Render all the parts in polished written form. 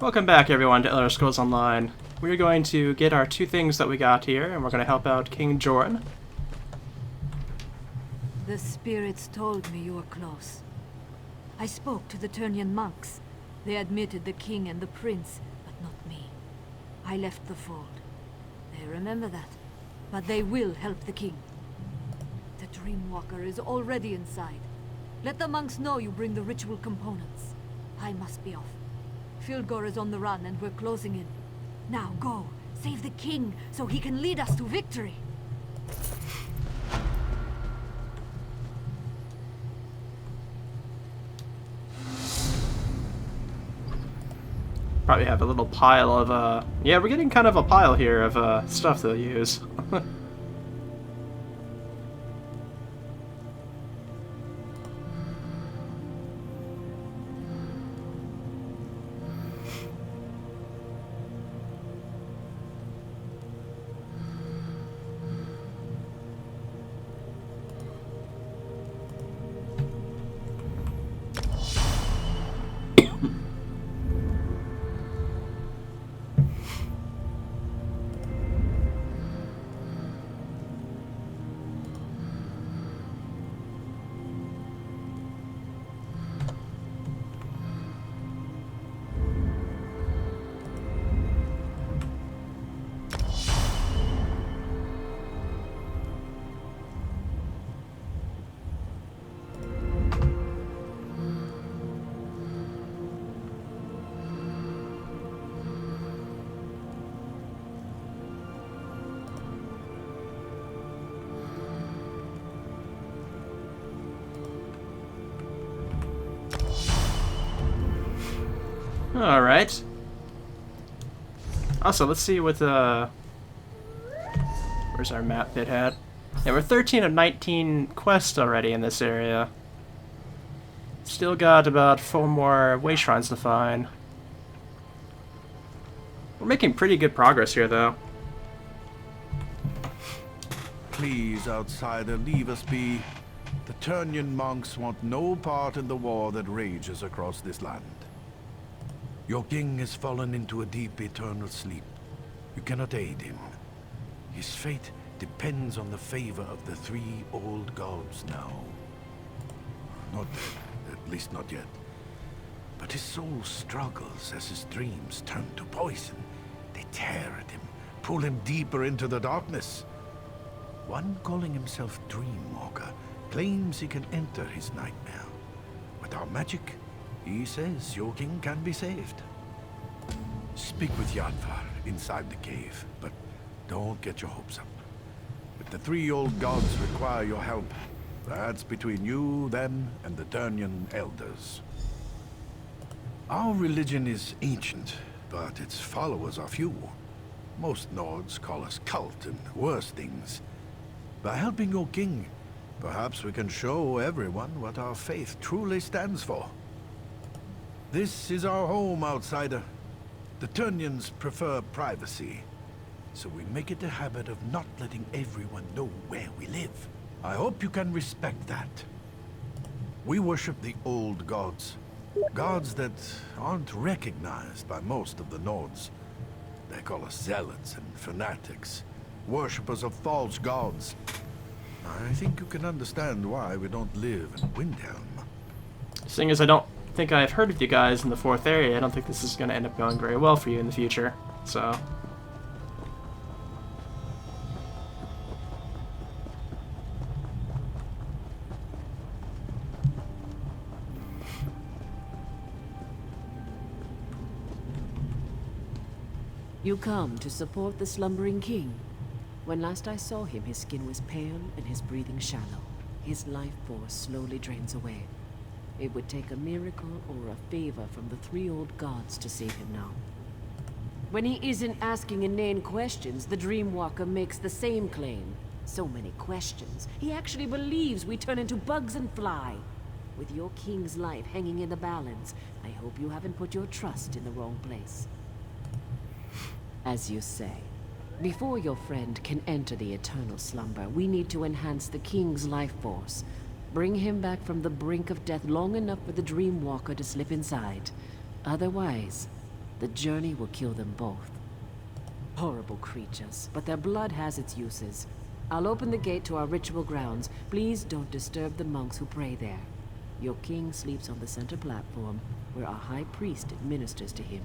Welcome back, everyone, to Elder Scrolls Online. We're going to get our two things that we got here, and we're going to help out King Jorn. The spirits told me you were close. I spoke to the Turnian monks. They admitted the king and the prince, but not me. I left the fold. They remember that, but they will help the king. The Dreamwalker is already inside. Let the monks know you bring the ritual components. I must be off. Filgor is on the run and we're closing in. Now go, save the king so he can lead us to victory. Probably have a little pile of, yeah, we're getting kind of a pile here of, stuff to use. Alright. Also, let's see what where's our map bit at? Yeah, we're 13 of 19 quests already in this area. Still got about 4 more way shrines to find. We're making pretty good progress here, though. Please, outsider, leave us be. The Turnian monks want no part in the war that rages across this land. Your king has fallen into a deep eternal sleep. You cannot aid him. His fate depends on the favor of the 3 old gods now. Not dead, at least not yet. But his soul struggles as his dreams turn to poison. They tear at him, pull him deeper into the darkness. One calling himself Dreamwalker claims he can enter his nightmare. With our magic, he says your king can be saved. Speak with Yadvar inside the cave, but don't get your hopes up. If the 3 old gods require your help, that's between you, them, and the Turnian elders. Our religion is ancient, but its followers are few. Most Nords call us cult and worse things. By helping your king, perhaps we can show everyone what our faith truly stands for. This is our home, outsider. The Turnians prefer privacy, so we make it a habit of not letting everyone know where we live. I hope you can respect that. We worship the old gods. Gods that aren't recognized by most of the Nords. They call us zealots and fanatics, worshippers of false gods. I think you can understand why we don't live in Windhelm. Seeing as I don't think I've heard of you guys in the 4th area, I don't think this is going to end up going very well for you in the future, so... You come to support the slumbering king. When last I saw him, his skin was pale and his breathing shallow. His life force slowly drains away. It would take a miracle or a favor from the 3 old gods to save him now. When he isn't asking inane questions, the Dreamwalker makes the same claim. So many questions. He actually believes we turn into bugs and fly. With your king's life hanging in the balance, I hope you haven't put your trust in the wrong place. As you say, before your friend can enter the eternal slumber, we need to enhance the king's life force. Bring him back from the brink of death long enough for the Dreamwalker to slip inside. Otherwise, The journey will kill them both. Horrible creatures, but their blood has its uses. I'll open the gate to our ritual grounds. Please don't disturb the monks who pray there. Your king sleeps on the center platform, where our high priest administers to him.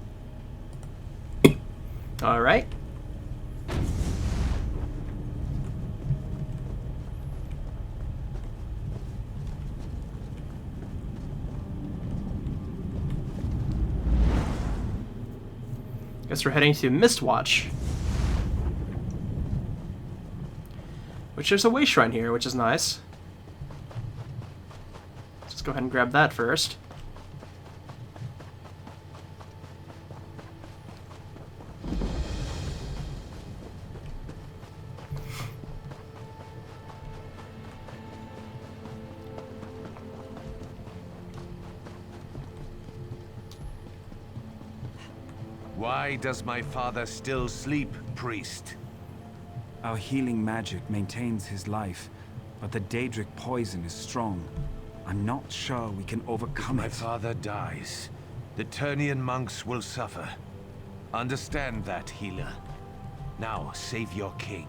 All right. Guess we're heading to Mistwatch. Which there's a way shrine here, which is nice. Let's just go ahead and grab that first. Why does my father still sleep, priest? Our healing magic maintains his life, but the Daedric poison is strong. I'm not sure we can overcome My it. father dies. The Turnian monks will suffer. Understand that, healer. Now, save your king.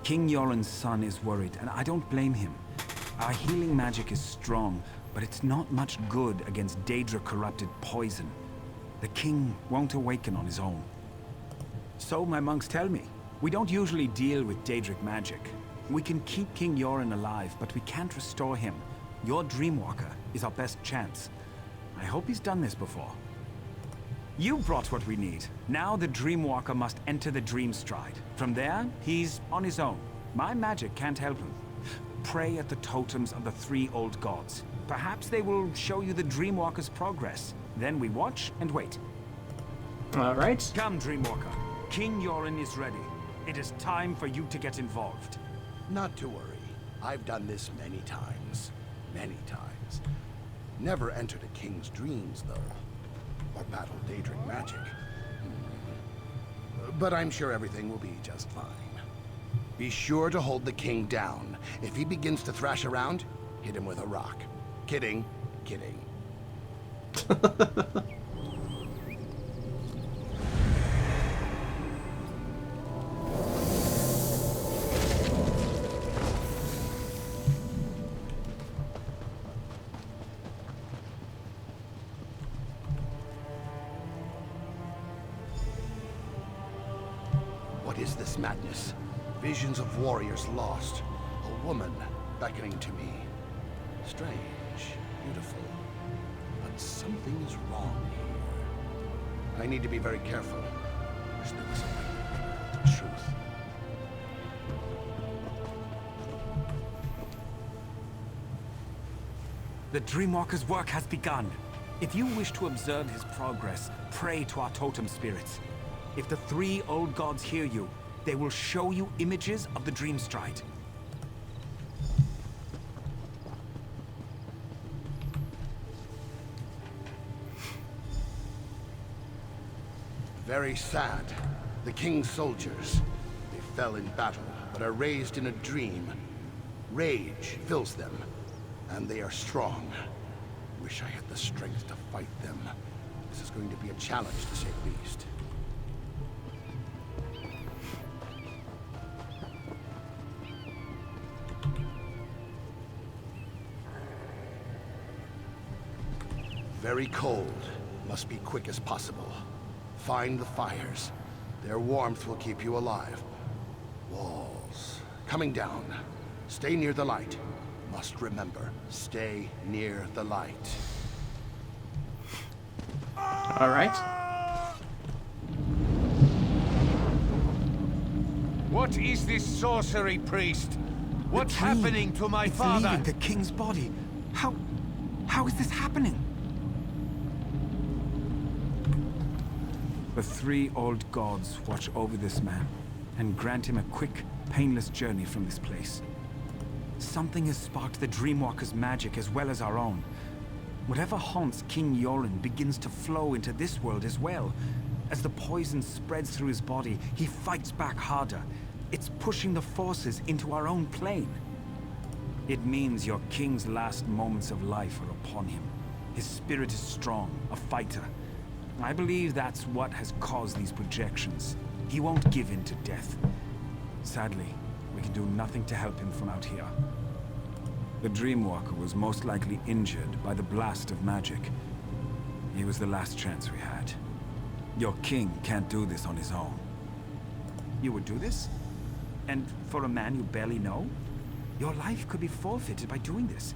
King Yoren's son is worried, and I don't blame him. Our healing magic is strong, but it's not much good against Daedra-corrupted poison. The king won't awaken on his own. So my monks tell me. We don't usually deal with Daedric magic. We can keep King Yoren alive, but we can't restore him. Your Dreamwalker is our best chance. I hope he's done this before. You brought what we need. Now the Dreamwalker must enter the Dream Stride. From there, he's on his own. My magic can't help him. Pray at the totems of the three old gods. Perhaps they will show you the Dreamwalker's progress. Then we watch and wait. All right. Come, Dreamwalker. King Yoren is ready. It is time for you to get involved. Not to worry. I've done this many times. Many times. Never entered a king's dreams, though. Or battled Daedric magic. But I'm sure everything will be just fine. Be sure to hold the king down. If he begins to thrash around, hit him with a rock. Kidding. Kidding. What is this madness? Visions of warriors lost. A woman beckoning to me. Strange. Beautiful. But something is wrong here. I need to be very careful. Wish there was some truth. The Dreamwalker's work has begun. If you wish to observe his progress, pray to our totem spirits. If the three old gods hear you, they will show you images of the Dream Stride. Very sad. The king's soldiers. They fell in battle, but are raised in a dream. Rage fills them, and they are strong. Wish I had the strength to fight them. This is going to be a challenge, to say the least. Very cold. Must be quick as possible. Find the fires. Their warmth will keep you alive. Walls. Coming down. Stay near the light. Must remember, stay near the light. All right. What is this sorcery, priest? What's happening to my It's father? leaving the king's body. How is this happening? The three old gods watch over this man and grant him a quick, painless journey from this place. Something has sparked the Dreamwalker's magic as well as our own. Whatever haunts King Yoren begins to flow into this world as well. As the poison spreads through his body, he fights back harder. It's pushing the forces into our own plane. It means your king's last moments of life are upon him. His spirit is strong, a fighter. I believe that's what has caused these projections. He won't give in to death. Sadly, we can do nothing to help him from out here. The Dreamwalker was most likely injured by the blast of magic. He was the last chance we had. Your king can't do this on his own. You would do this? And for a man you barely know? Your life could be forfeited by doing this.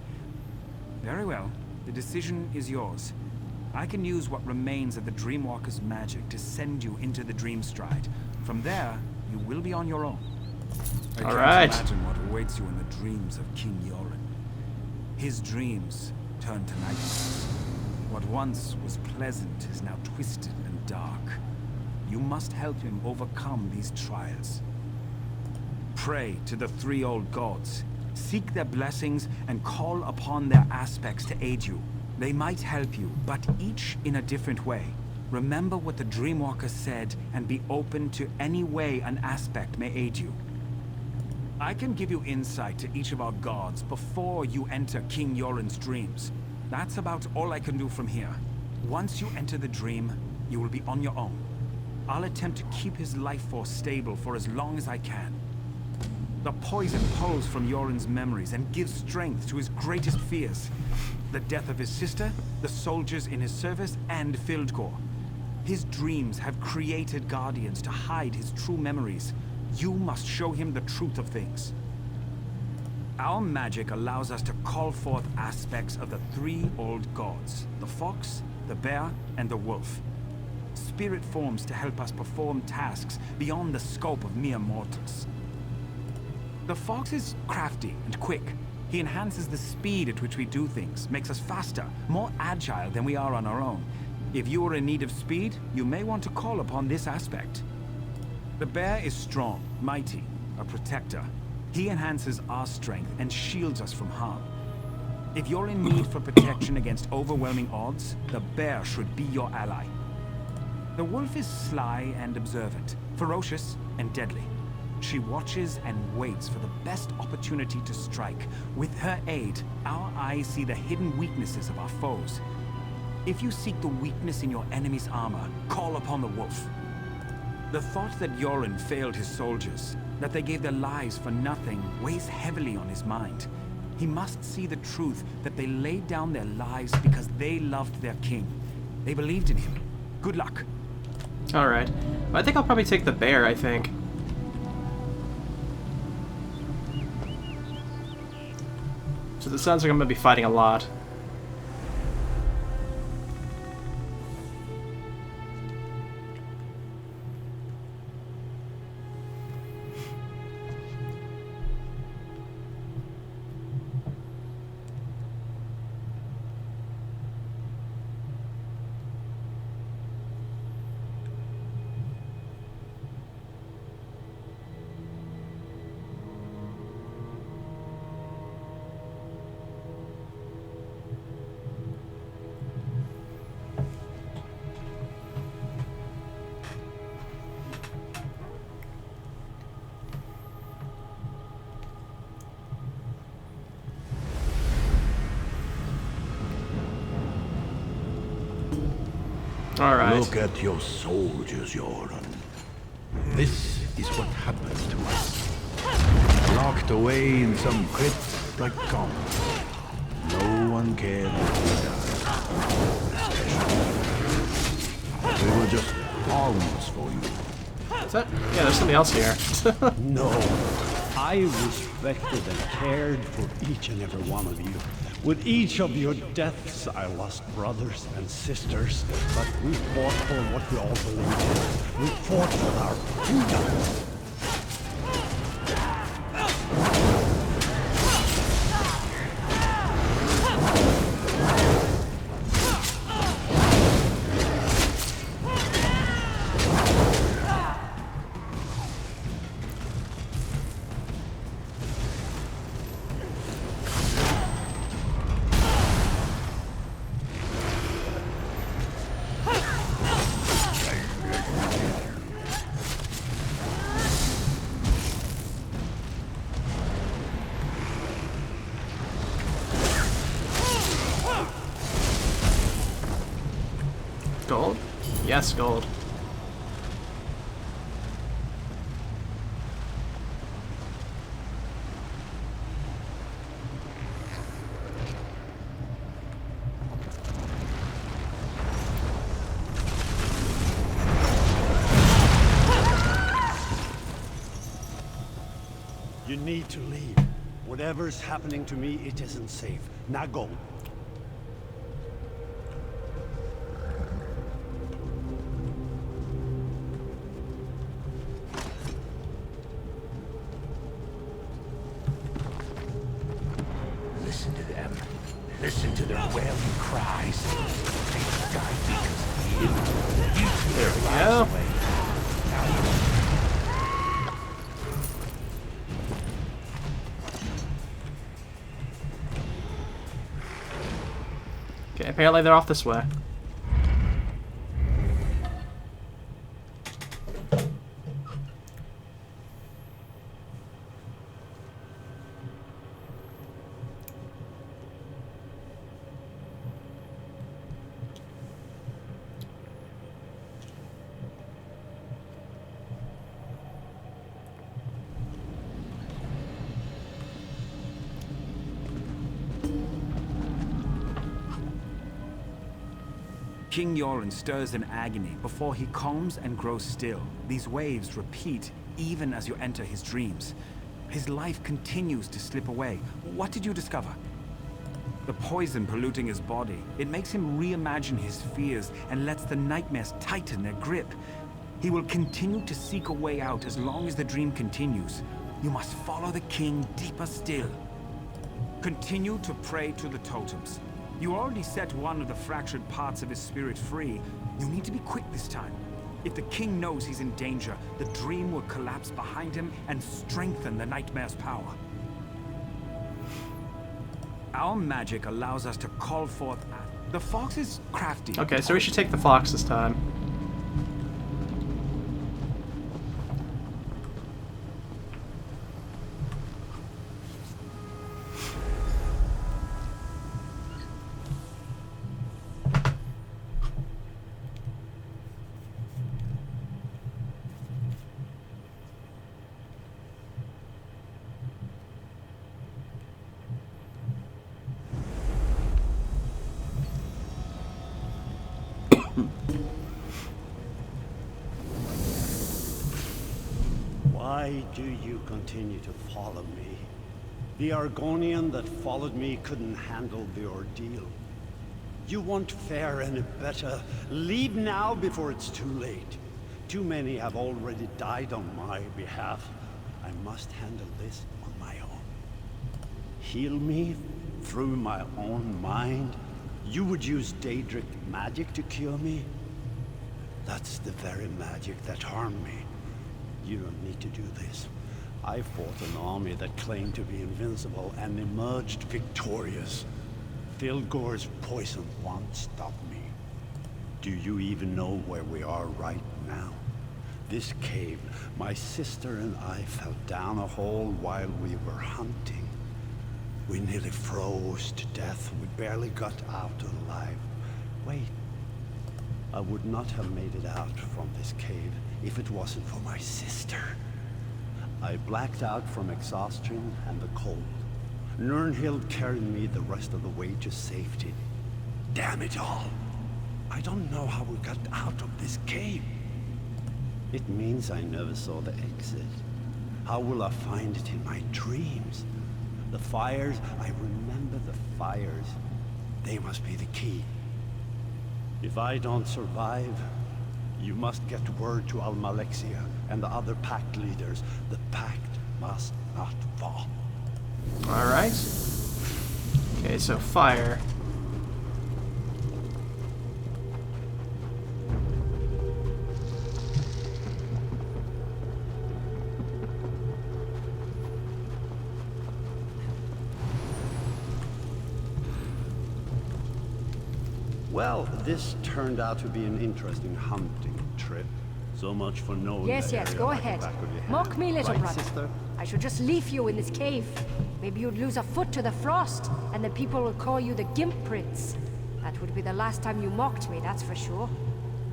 Very well. The decision is yours. I can use what remains of the Dreamwalker's magic to send you into the Dreamstride. From there, you will be on your own. I can't imagine what awaits you in the dreams of King Yoren. His dreams turn to nightmares. What once was pleasant is now twisted and dark. You must help him overcome these trials. Pray to the three old gods. Seek their blessings and call upon their aspects to aid you. They might help you, but each in a different way. Remember what the Dreamwalker said and be open to any way an aspect may aid you. I can give you insight to each of our gods before you enter King Yoren's dreams. That's about all I can do from here. Once you enter the dream, you will be on your own. I'll attempt to keep his life force stable for as long as I can. The poison pulls from Yoren's memories and gives strength to his greatest fears. The death of his sister, the soldiers in his service, and Fildgor. His dreams have created guardians to hide his true memories. You must show him the truth of things. Our magic allows us to call forth aspects of the three old gods. The fox, the bear, and the wolf. Spirit forms to help us perform tasks beyond the scope of mere mortals. The fox is crafty and quick. He enhances the speed at which we do things, makes us faster, more agile than we are on our own. If you are in need of speed, you may want to call upon this aspect. The bear is strong, mighty, a protector. He enhances our strength and shields us from harm. If you're in need for protection against overwhelming odds, the bear should be your ally. The wolf is sly and observant, ferocious and deadly. She watches and waits for the best opportunity to strike. With her aid, our eyes see the hidden weaknesses of our foes. If you seek the weakness in your enemy's armor, call upon the wolf. The thought that Yoren failed his soldiers, that they gave their lives for nothing, weighs heavily on his mind. He must see the truth that they laid down their lives because they loved their king. They believed in him. Good luck. Alright. I think I'll probably take the bear, I think. So it sounds like I'm going to be fighting a lot. Alright. Look at your soldiers, Yoren. This is what happened to us. Locked away in some crypt like commons. No one cared if we died. We were just pawns for you. Is that? Yeah, there's something else here. No, I respected and cared for each and every one of you. With each of your deaths, I lost brothers and sisters, but we fought for what we all believed in. We fought for our freedom. Gold? Yes, gold. You need to leave. Whatever's happening to me, it isn't safe. Now go. Listen to them. Listen to their wailing cries. They died because you There we go. Okay, apparently they're off this way. King Yoren stirs in agony before he calms and grows still. These waves repeat even as you enter his dreams. His life continues to slip away. What did you discover? The poison polluting his body. It makes him reimagine his fears and lets the nightmares tighten their grip. He will continue to seek a way out as long as the dream continues. You must follow the king deeper still. Continue to pray to the totems. You already set one of the fractured parts of his spirit free. You need to be quick this time. If the king knows he's in danger, the dream will collapse behind him and strengthen the nightmare's power. Our magic allows us to call forth... The fox is crafty. Okay, so we should take the fox this time. Why do you continue to follow me? The Argonian that followed me couldn't handle the ordeal. You won't fare any better. Leave now before it's too late. Too many have already died on my behalf. I must handle this on my own. Heal me through my own mind? You would use Daedric magic to cure me? That's the very magic that harmed me. You don't need to do this. I fought an army that claimed to be invincible and emerged victorious. Filgor's poison won't stop me. Do you even know where we are right now? This cave, my sister and I fell down a hole while we were hunting. We nearly froze to death. We barely got out alive. Wait. I would not have made it out from this cave if it wasn't for my sister. I blacked out from exhaustion and the cold. Nirnhild carried me the rest of the way to safety. Damn it all! I don't know how we got out of this cave. It means I never saw the exit. How will I find it in my dreams? The fires, I remember the fires. They must be the key. If I don't survive, you must get word to Almalexia and the other pact leaders. The pact must not fall. Alright. Okay, so fire. Well, this turned out to be an interesting hunting trip. So much for knowing Yes, the yes, area go like the ahead. back of your hand. Mock me, little Right, brother. sister? I should just leave you in this cave. Maybe you'd lose a foot to the frost, and then people would call you the Gimp Prince. That would be the last time you mocked me, that's for sure.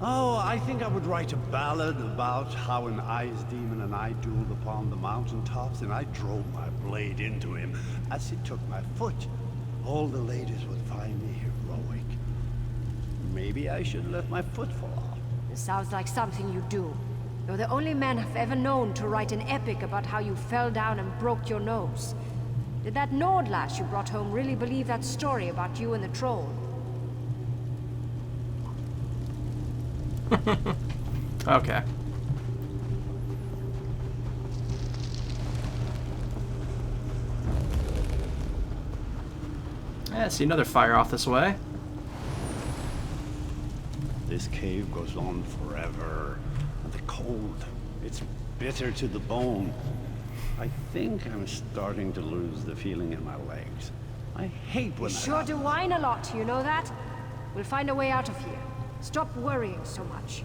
Oh, I think I would write a ballad about how an ice demon and I dueled upon the mountaintops, and I drove my blade into him as he took my foot. All the ladies would find me heroic. Maybe I should let my foot fall off. It sounds like something you do. You're the only man I've ever known to write an epic about how you fell down and broke your nose. Did that Nord lass you brought home really believe that story about you and the troll? Okay. I see another fire off this way. This cave goes on forever. And the cold, it's bitter to the bone. I think I'm starting to lose the feeling in my legs. I hate when You sure do whine a lot, you know that? We'll find a way out of here. Stop worrying so much.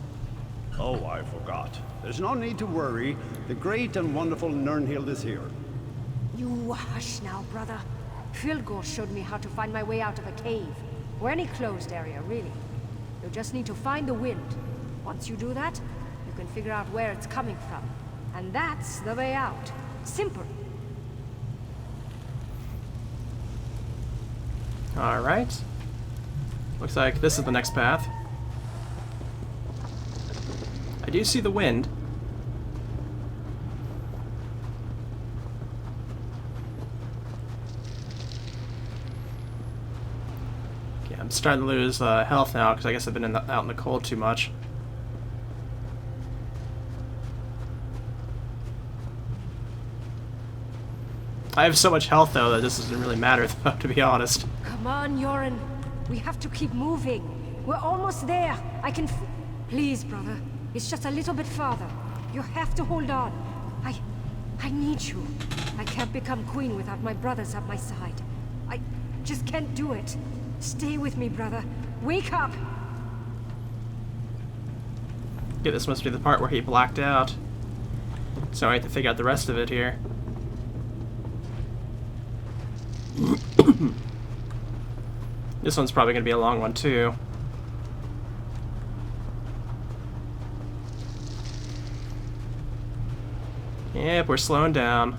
Oh, I forgot. There's no need to worry. The great and wonderful Nirnhild is here. You hush now, brother. Filgor showed me how to find my way out of a cave. Or any closed area, really. You just need to find the wind. Once you do that, you can figure out where it's coming from. And that's the way out. Simple. Alright. Looks like this is the next path. I do see the wind. Okay, I'm starting to lose health now because I guess I've been out in the cold too much. I have so much health though that this doesn't really matter though, to be honest. Come on, Yoren. We have to keep moving. We're almost there. I can Please, brother. It's just a little bit farther. You have to hold on. I need you. I can't become queen without my brothers at my side. I just can't do it. Stay with me, brother. Wake up! Yeah, this must be the part where he blacked out. So I have to figure out the rest of it here. This one's probably going to be a long one, too. Yep, we're slowing down.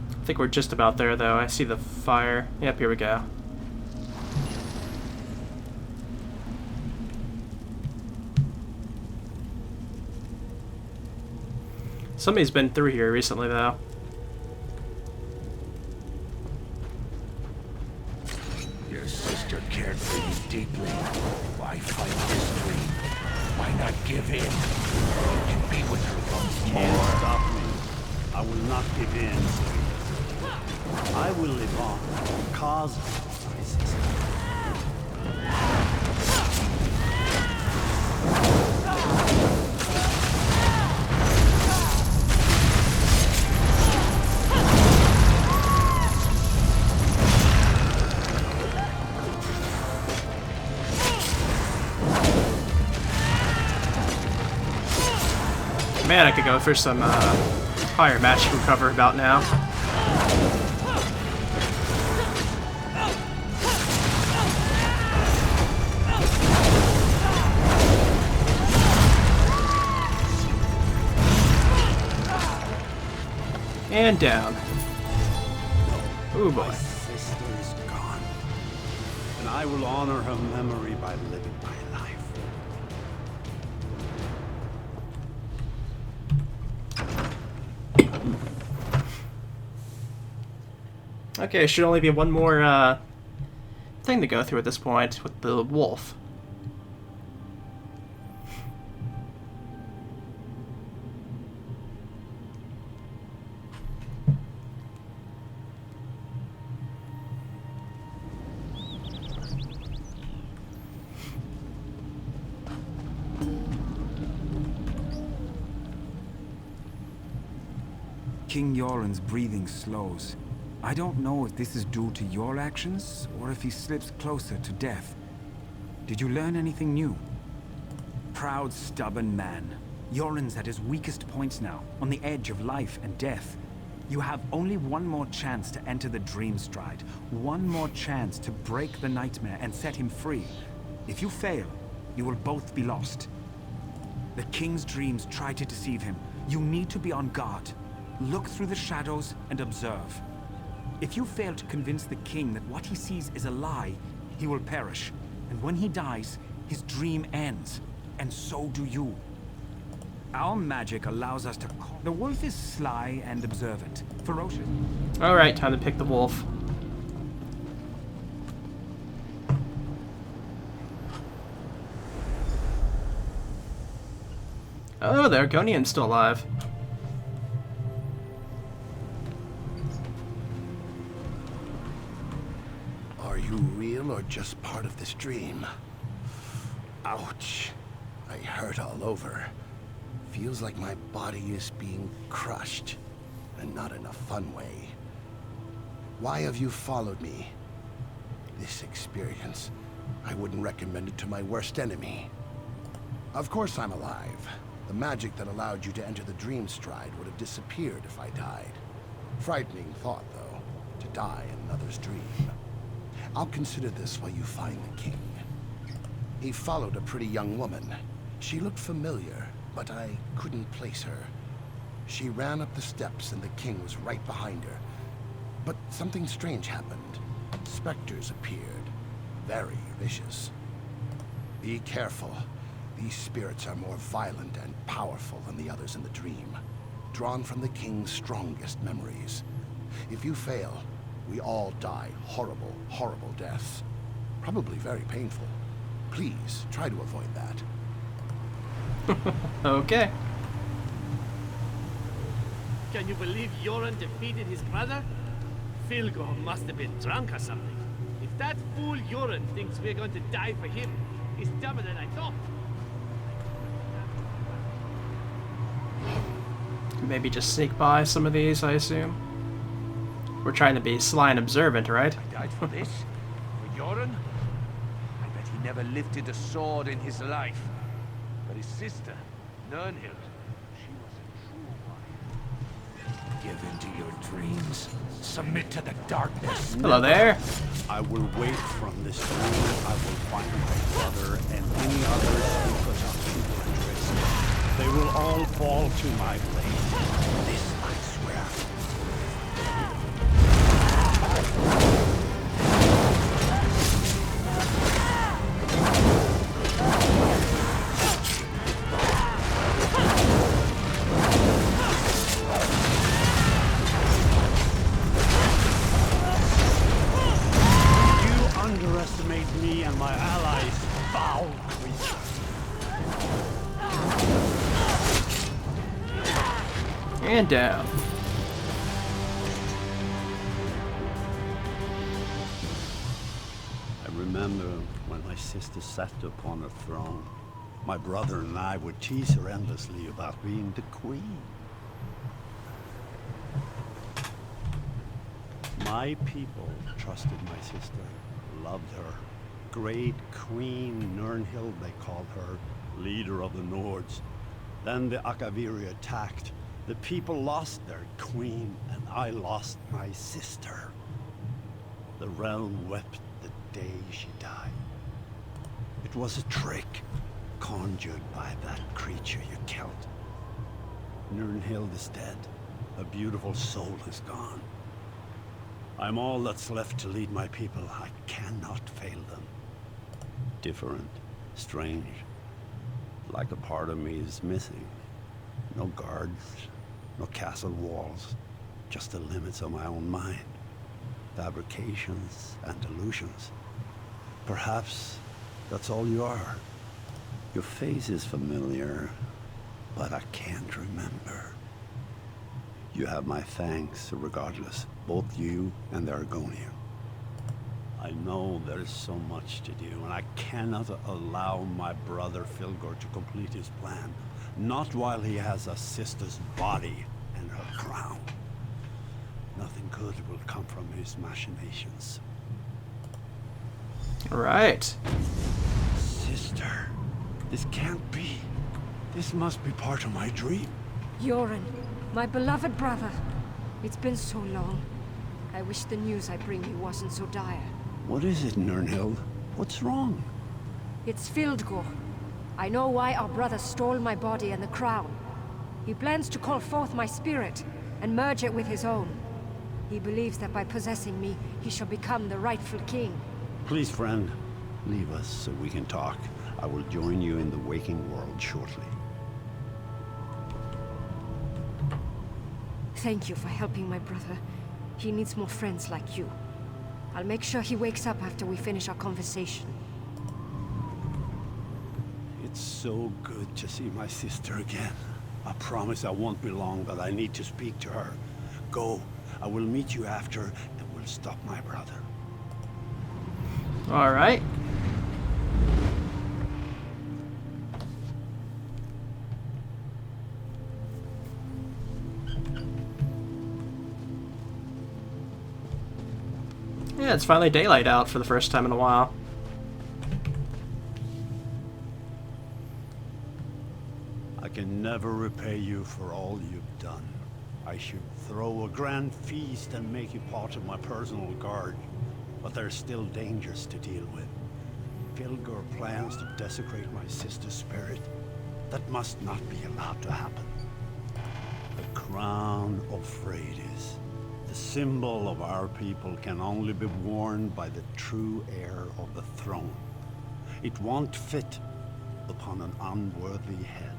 I think we're just about there, though. I see the fire. Yep, here we go. Somebody's been through here recently, though. Your sister cared for you deeply. Why fight this dream? Why not give in? You can be with her once Can't more. stop me. I will not give in. I will live on because of my sister. Man, I could go for some higher match recover about now. And down. Ooh boy. My sister is gone, and I will honor her memory by living my life. Okay, should only be one more thing to go through at this point with the wolf. King Yoren's breathing slows. I don't know if this is due to your actions, or if he slips closer to death. Did you learn anything new? Proud, stubborn man. Yoren's at his weakest points now, on the edge of life and death. You have only one more chance to enter the Dream Stride. One more chance to break the nightmare and set him free. If you fail, you will both be lost. The King's dreams try to deceive him. You need to be on guard. Look through the shadows and observe. If you fail to convince the King that what he sees is a lie, he will perish. And when he dies, his dream ends. And so do you. Our magic allows us to call... The wolf is sly and observant. Ferocious. Alright, time to pick the wolf. Oh, the Argonian's still alive. Are you real or just part of this dream? Ouch. I hurt all over. Feels like my body is being crushed, and not in a fun way. Why have you followed me? This experience, I wouldn't recommend it to my worst enemy. Of course I'm alive. The magic that allowed you to enter the Dream Stride would have disappeared if I died. Frightening thought, though, to die in another's dream. I'll consider this while you find the King. He followed a pretty young woman. She looked familiar, but I couldn't place her. She ran up the steps and the King was right behind her. But something strange happened. Specters appeared, very vicious. Be careful. These spirits are more violent and powerful than the others in the dream, drawn from the King's strongest memories. If you fail, we all die horrible, horrible deaths. Probably very painful. Please, try to avoid that. Okay. Can you believe Yoren defeated his brother? Filgor must have been drunk or something. If that fool Yoren thinks we're going to die for him, he's dumber than I thought. Maybe just sneak by some of these, I assume. We're trying to be sly and observant, right? I died for this? For Yoren? I bet he never lifted a sword in his life. But his sister, Nirnhild, she was a true warrior. Give in to your dreams. Submit to the darkness. Hello there. I will wait from this moment. I will find my brother and any others who put up evil and risk. They will all fall to my blade. This I swear. You underestimate me and my allies, foul creature. And down. I remember when my sister sat upon a throne. My brother and I would tease her endlessly about being the queen. My people trusted my sister, loved her. Great Queen Nirnhild, they called her, leader of the Nords. Then the Akaviri attacked. The people lost their queen, and I lost my sister. The realm wept the day she died. It was a trick, conjured by that creature you killed. Nirnhild is dead. A beautiful soul is gone. I'm all that's left to lead my people. I cannot fail them. Different, strange, like a part of me is missing. No guards, no castle walls, just the limits of my own mind. Fabrications and illusions. Perhaps that's all you are. Your face is familiar, but I can't remember. You have my thanks regardless, both you and the Argonian. I know there is so much to do, and I cannot allow my brother Filgor to complete his plan. Not while he has a sister's body and her crown. Nothing good will come from his machinations. Right. Sister, this can't be. This must be part of my dream. Yoren, my beloved brother. It's been so long. I wish the news I bring you wasn't so dire. What is it, Nirnhild? What's wrong? It's Fildgor. I know why our brother stole my body and the crown. He plans to call forth my spirit and merge it with his own. He believes that by possessing me, he shall become the rightful king. Please, friend, leave us so we can talk. I will join you in the waking world shortly. Thank you for helping my brother. He needs more friends like you. I'll make sure he wakes up after we finish our conversation. It's so good to see my sister again. I promise I won't be long, but I need to speak to her. Go. I will meet you after, and we'll stop my brother. All right. Yeah, it's finally daylight out for the first time in a while. I can never repay you for all you've done. I should throw a grand feast and make you part of my personal guard, but there's still dangers to deal with. Fildgor plans to desecrate my sister's spirit. That must not be allowed to happen. The crown of Freydis, the symbol of our people, can only be worn by the true heir of the throne. It won't fit upon an unworthy head.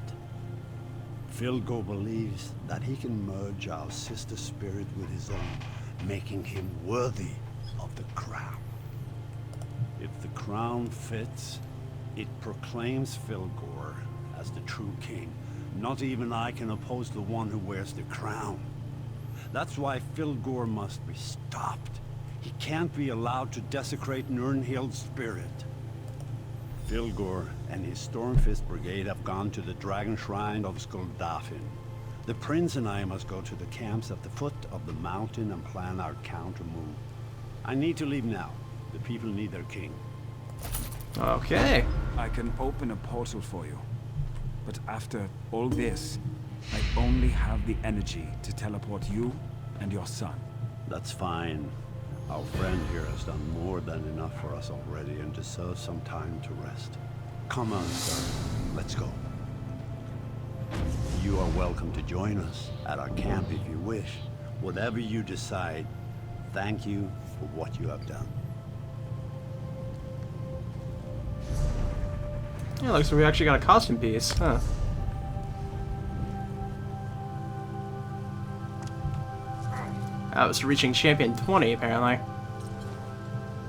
Fildgor believes that he can merge our sister's spirit with his own, making him worthy of the crown. If the crown fits, it proclaims Fildgor as the true king. Not even I can oppose the one who wears the crown. That's why Fildgor must be stopped. He can't be allowed to desecrate Nirnhild's spirit. Fildgor and his Stormfist Brigade have gone to the Dragon Shrine of Skuldafn. The prince and I must go to the camps at the foot of the mountain and plan our counter move. I need to leave now. The people need their king. Okay. I can open a portal for you. But after all this, I only have the energy to teleport you and your son. That's fine. Our friend here has done more than enough for us already and deserves some time to rest. Come on, sir. Let's go. You are welcome to join us at our camp if you wish. Whatever you decide, thank you for what you have done. Yeah, looks like we actually got a costume piece, huh? I was reaching champion 20, apparently.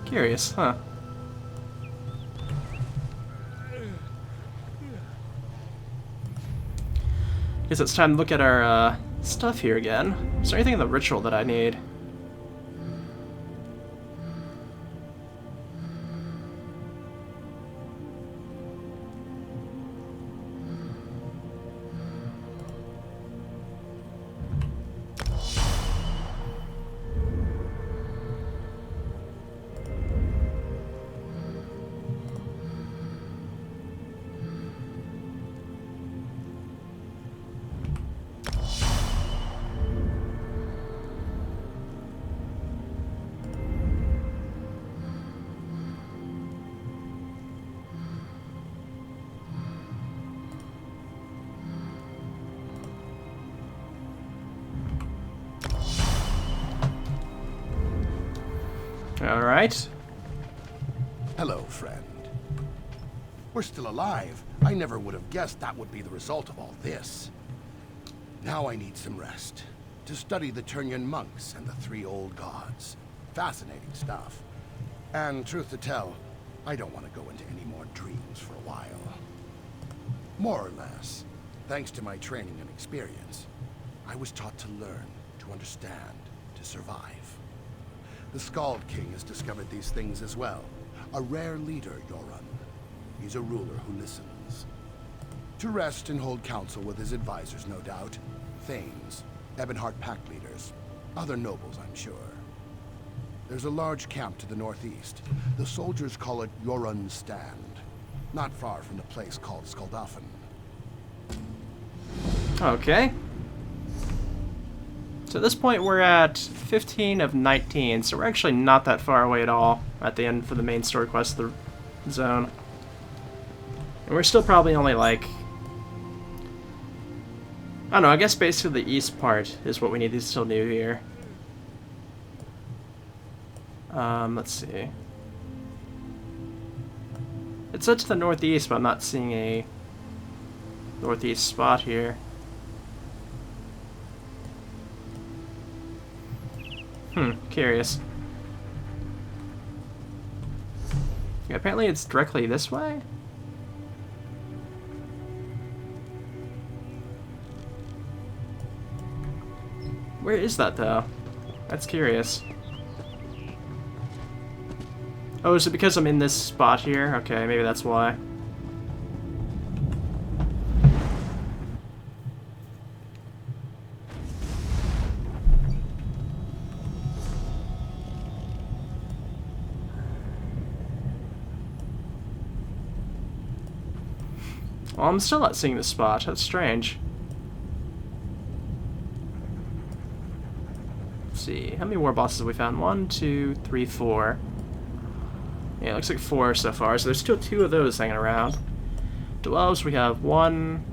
Curious, huh? Guess it's time to look at our stuff here again. Is there anything in the ritual that I need? Alright. Hello, friend. We're still alive. I never would have guessed that would be the result of all this. Now I need some rest. To study the Turnyan monks and the three old gods. Fascinating stuff. And truth to tell, I don't want to go into any more dreams for a while. More or less, thanks to my training and experience, I was taught to learn, to understand, to survive. The Skald King has discovered these things as well. A rare leader, Yoran. He's a ruler who listens. To rest and hold counsel with his advisors, no doubt. Thanes, Ebonheart pack leaders, other nobles, I'm sure. There's a large camp to the northeast. The soldiers call it Yoran's Stand. Not far from the place called Skuldafn. Okay. So at this point we're at 15 of 19, so we're actually not that far away at all at the end for the main story quest of the zone. And we're still probably only like... I don't know, I guess basically the east part is what we need to still do here. Let's see. It said to the northeast, but I'm not seeing a northeast spot here. Curious. Yeah, apparently it's directly this way? Where is that, though? That's curious. Oh, is it because I'm in this spot here? Okay, maybe that's why. Well, I'm still not seeing the spot. That's strange. Let's see. How many war bosses have we found? 1, 2, 3, 4. Yeah, it looks like 4 so far. So there's still 2 of those hanging around. Dwells, we have 1,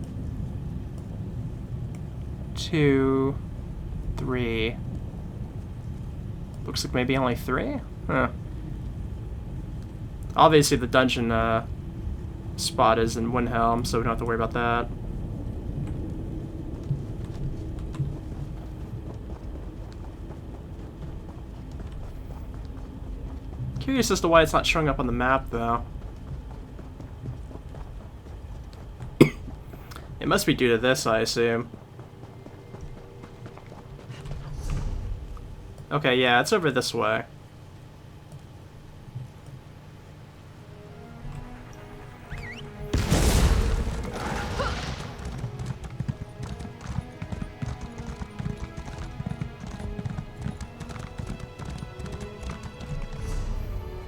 2, 3. Looks like maybe only 3? Huh. Obviously the dungeon, spot is in Windhelm, so we don't have to worry about that. Curious as to why it's not showing up on the map, though. It must be due to this, I assume. Okay, yeah, it's over this way.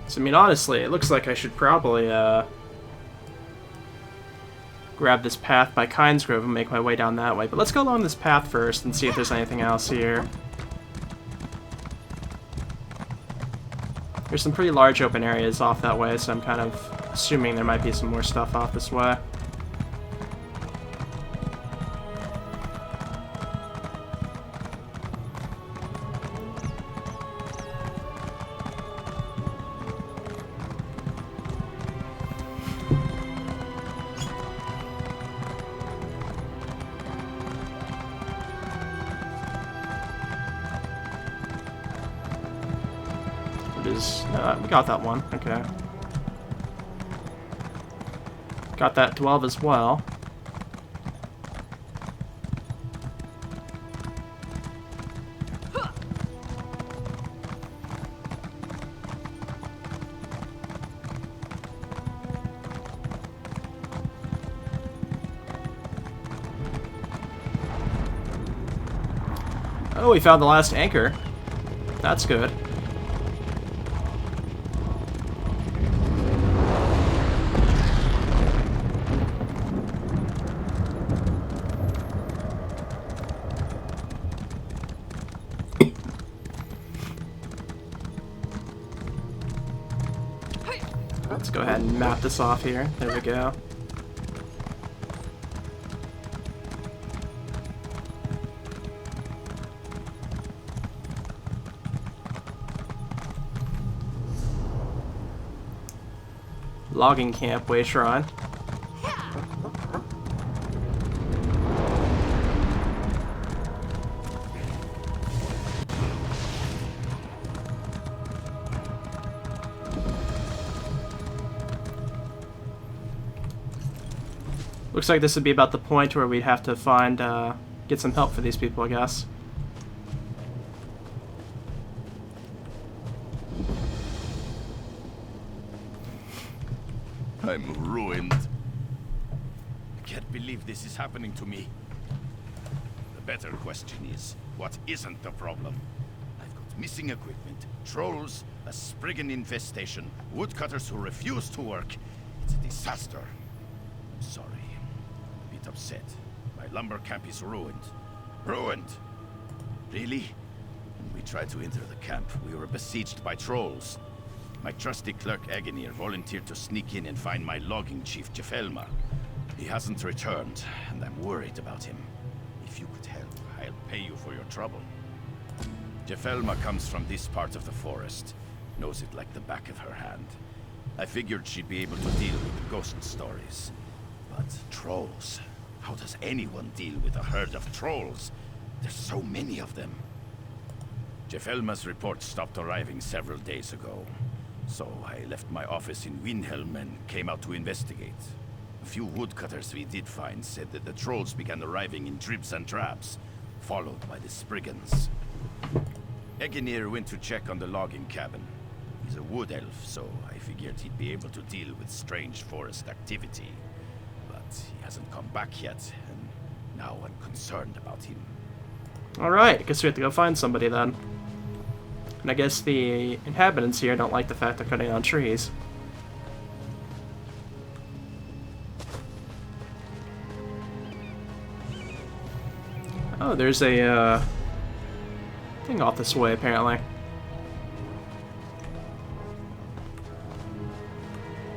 I mean, honestly, it looks like I should probably, grab this path by Kynesgrove and make my way down that way. But let's go along this path first and see if there's anything else here. There's some pretty large open areas off that way, so I'm kind of assuming there might be some more stuff off this way. We got that one. Okay. Got that 12 as well. Oh, we found the last anchor. That's good. Let's go ahead and map this off here. There we go. Logging camp, Way Shrine. Looks like this would be about the point where we'd have to find, get some help for these people, I guess. I'm ruined. I can't believe this is happening to me. The better question is, what isn't the problem? I've got missing equipment, trolls, a Spriggan infestation, woodcutters who refuse to work. It's a disaster. I'm sorry. A bit upset. My lumber camp is ruined. Ruined! Really? When we tried to enter the camp, we were besieged by trolls. My trusty clerk Egenir volunteered to sneak in and find my logging chief, Jefelma. He hasn't returned, and I'm worried about him. If you could help, I'll pay you for your trouble. Jefelma comes from this part of the forest. Knows it like the back of her hand. I figured she'd be able to deal with ghost stories. But trolls? How does anyone deal with a herd of trolls? There's so many of them. Jefelma's report stopped arriving several days ago. So I left my office in Windhelm and came out to investigate. A few woodcutters we did find said that the trolls began arriving in dribs and drabs, followed by the Spriggans. Egenir went to check on the logging cabin. He's a wood elf, so I figured he'd be able to deal with strange forest activity. But he hasn't come back yet, and now I'm concerned about him. Alright, I guess we have to go find somebody then. And I guess the inhabitants here don't like the fact they're cutting down trees. Oh, there's a thing off this way, apparently.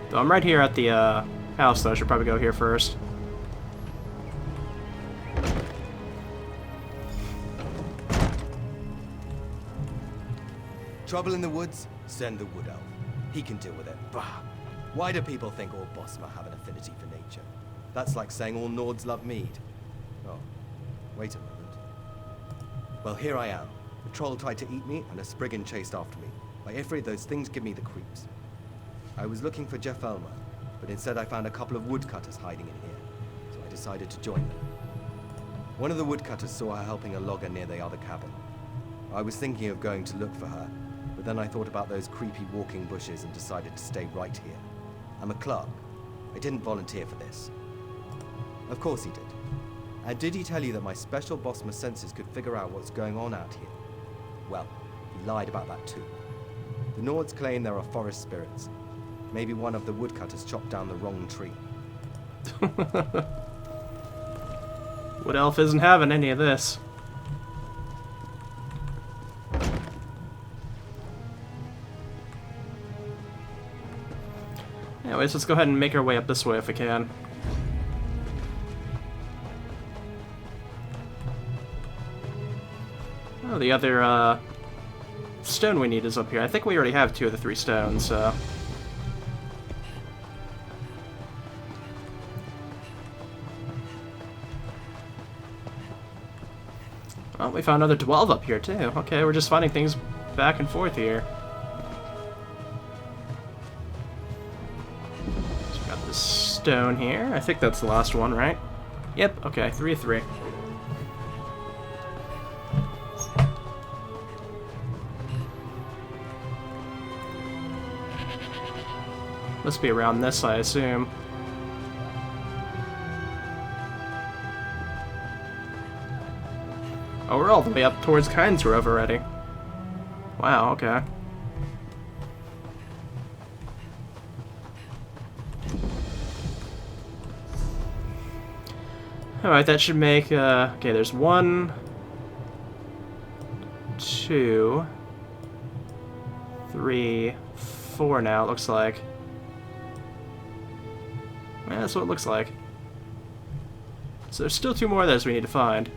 Though I'm right here at the house, though. I should probably go here first. Trouble in the woods? Send the wood elf. He can deal with it. Bah! Why do people think all Bosma have an affinity for nature? That's like saying all Nords love mead. Oh, wait a moment. Well, here I am. The troll tried to eat me, and a Spriggan chased after me. By Ifrit, those things give me the creeps. I was looking for Jefelma, but instead I found a couple of woodcutters hiding in here, so I decided to join them. One of the woodcutters saw her helping a logger near the other cabin. I was thinking of going to look for her, but then I thought about those creepy walking bushes and decided to stay right here. I'm a clerk. I didn't volunteer for this. Of course he did. And did he tell you that my special Bosma senses could figure out what's going on out here? Well, he lied about that too. The Nords claim there are forest spirits. Maybe one of the woodcutters chopped down the wrong tree. Wood elf isn't having any of this. Anyways, let's go ahead and make our way up this way if we can. Oh, the other stone we need is up here. I think we already have 2 of the 3 stones, so... Oh, we found another 12 up here, too. Okay, we're just finding things back and forth here. So we got this stone here. I think that's the last one, right? Yep, okay, 3 of 3. Must be around this, I assume. Oh, we're all the way up towards Kynes Grove already. Wow, okay. Alright, that should make, okay, there's 1, 2, 3, 4 now, it looks like. Yeah, that's what it looks like. So there's still 2 more of those we need to find.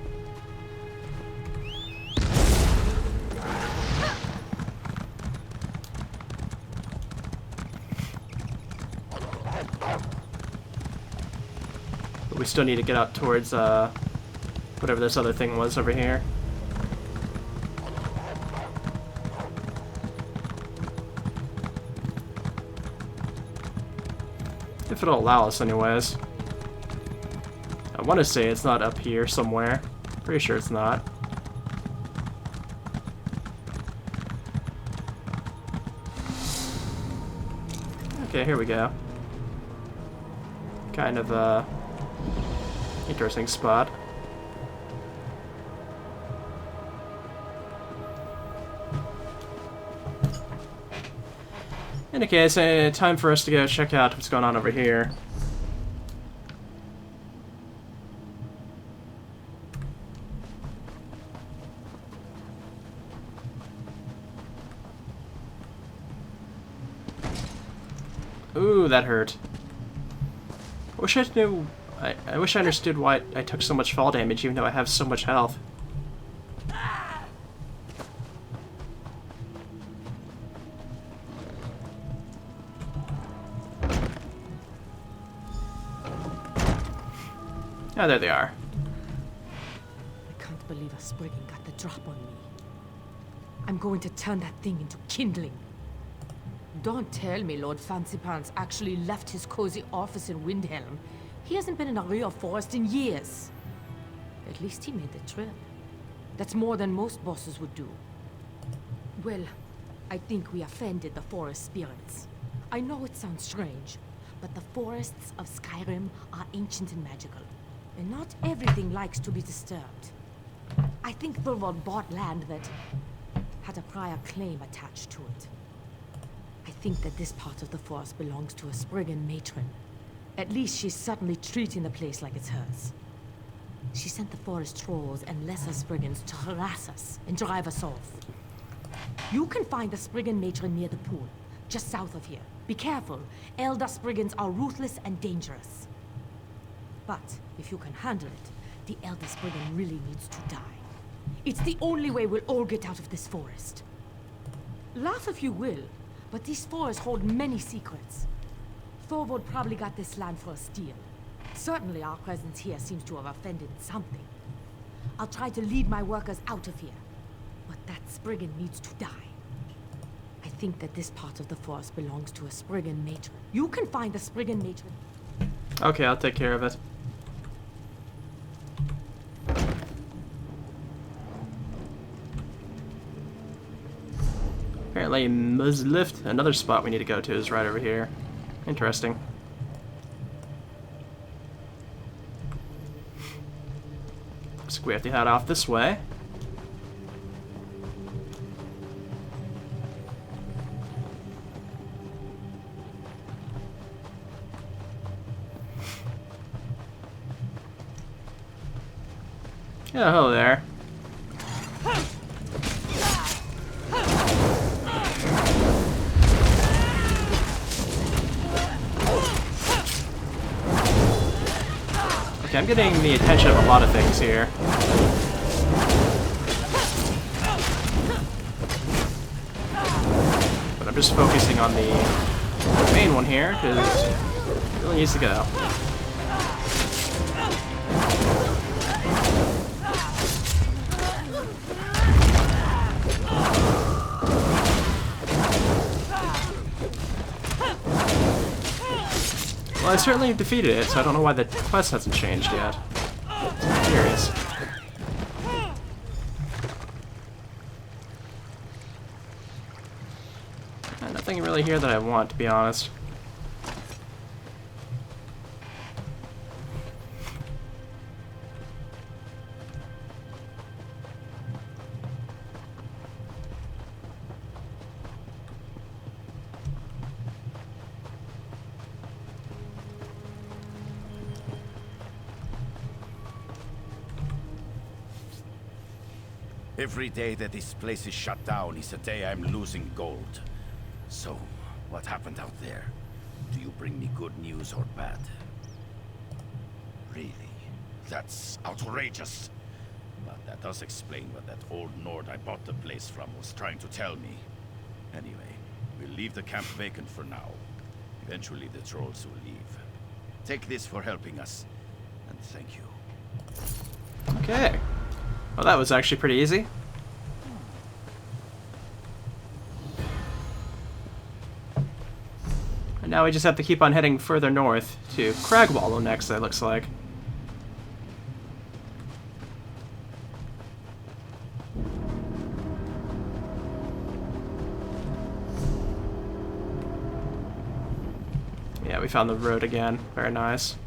But we still need to get up towards, whatever this other thing was over here. If it'll allow us, anyways. I want to say it's not up here somewhere. Pretty sure it's not. Okay, here we go. Kind of a interesting spot. In any case, time for us to go check out what's going on over here. Ooh, that hurt. Wish I knew. I wish I understood why I took so much fall damage, even though I have so much health. Oh, there they are. I can't believe a Spriggan got the drop on me. I'm going to turn that thing into kindling. Don't tell me Lord Fancypants actually left his cozy office in Windhelm. He hasn't been in a real forest in years. At least he made the trip. That's more than most bosses would do. Well, I think we offended the forest spirits. I know it sounds strange, but the forests of Skyrim are ancient and magical, and not everything likes to be disturbed. I think Thorvald bought land that had a prior claim attached to it. I think that this part of the forest belongs to a Spriggan matron. At least she's certainly treating the place like it's hers. She sent the forest trolls and lesser Spriggans to harass us and drive us off. You can find the Spriggan matron near the pool, just south of here. Be careful. Elder Spriggans are ruthless and dangerous. But if you can handle it, the Elder Spriggan really needs to die. It's the only way we'll all get out of this forest. Laugh if you will, but these forests hold many secrets. Thorvald probably got this land for a steal. Certainly our presence here seems to have offended something. I'll try to lead my workers out of here, but that Spriggan needs to die. I think that this part of the forest belongs to a Spriggan matron. You can find the Spriggan matron. Okay, I'll take care of it. Apparently, Muzlift, another spot we need to go to, is right over here. Interesting. Looks like we have to head off this way. Yeah, hello there. Okay, I'm getting the attention of a lot of things here. But I'm just focusing on the main one here, because it really needs to go. Well, I certainly defeated it, so I don't know why the quest hasn't changed yet. I'm curious. Nothing really here that I want, to be honest. Every day that this place is shut down is a day I'm losing gold. So, what happened out there? Do you bring me good news or bad? Really? That's outrageous. But that does explain what that old Nord I bought the place from was trying to tell me. Anyway, we'll leave the camp vacant for now. Eventually the trolls will leave. Take this for helping us, and thank you. Okay. Well, that was actually pretty easy. And now we just have to keep on heading further north to Cragwallow next, it looks like. Yeah, we found the road again. Very nice.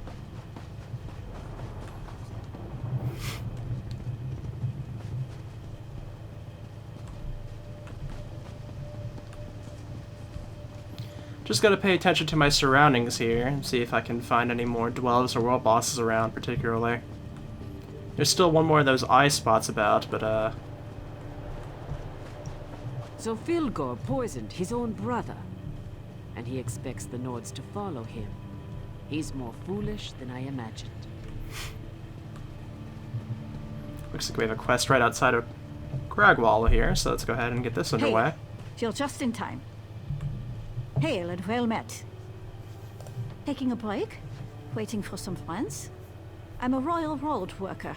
Just gotta pay attention to my surroundings here and see if I can find any more dwellers or world bosses around, particularly. There's still one more of those eye spots about, but So Filgor poisoned his own brother. and he expects the Nords to follow him. He's more foolish than I imagined. Looks like we have a quest right outside of Cragwall here, so let's go ahead and get this underway. You're just in time. Hail and well met. Taking a break? Waiting for some friends? I'm a royal road worker.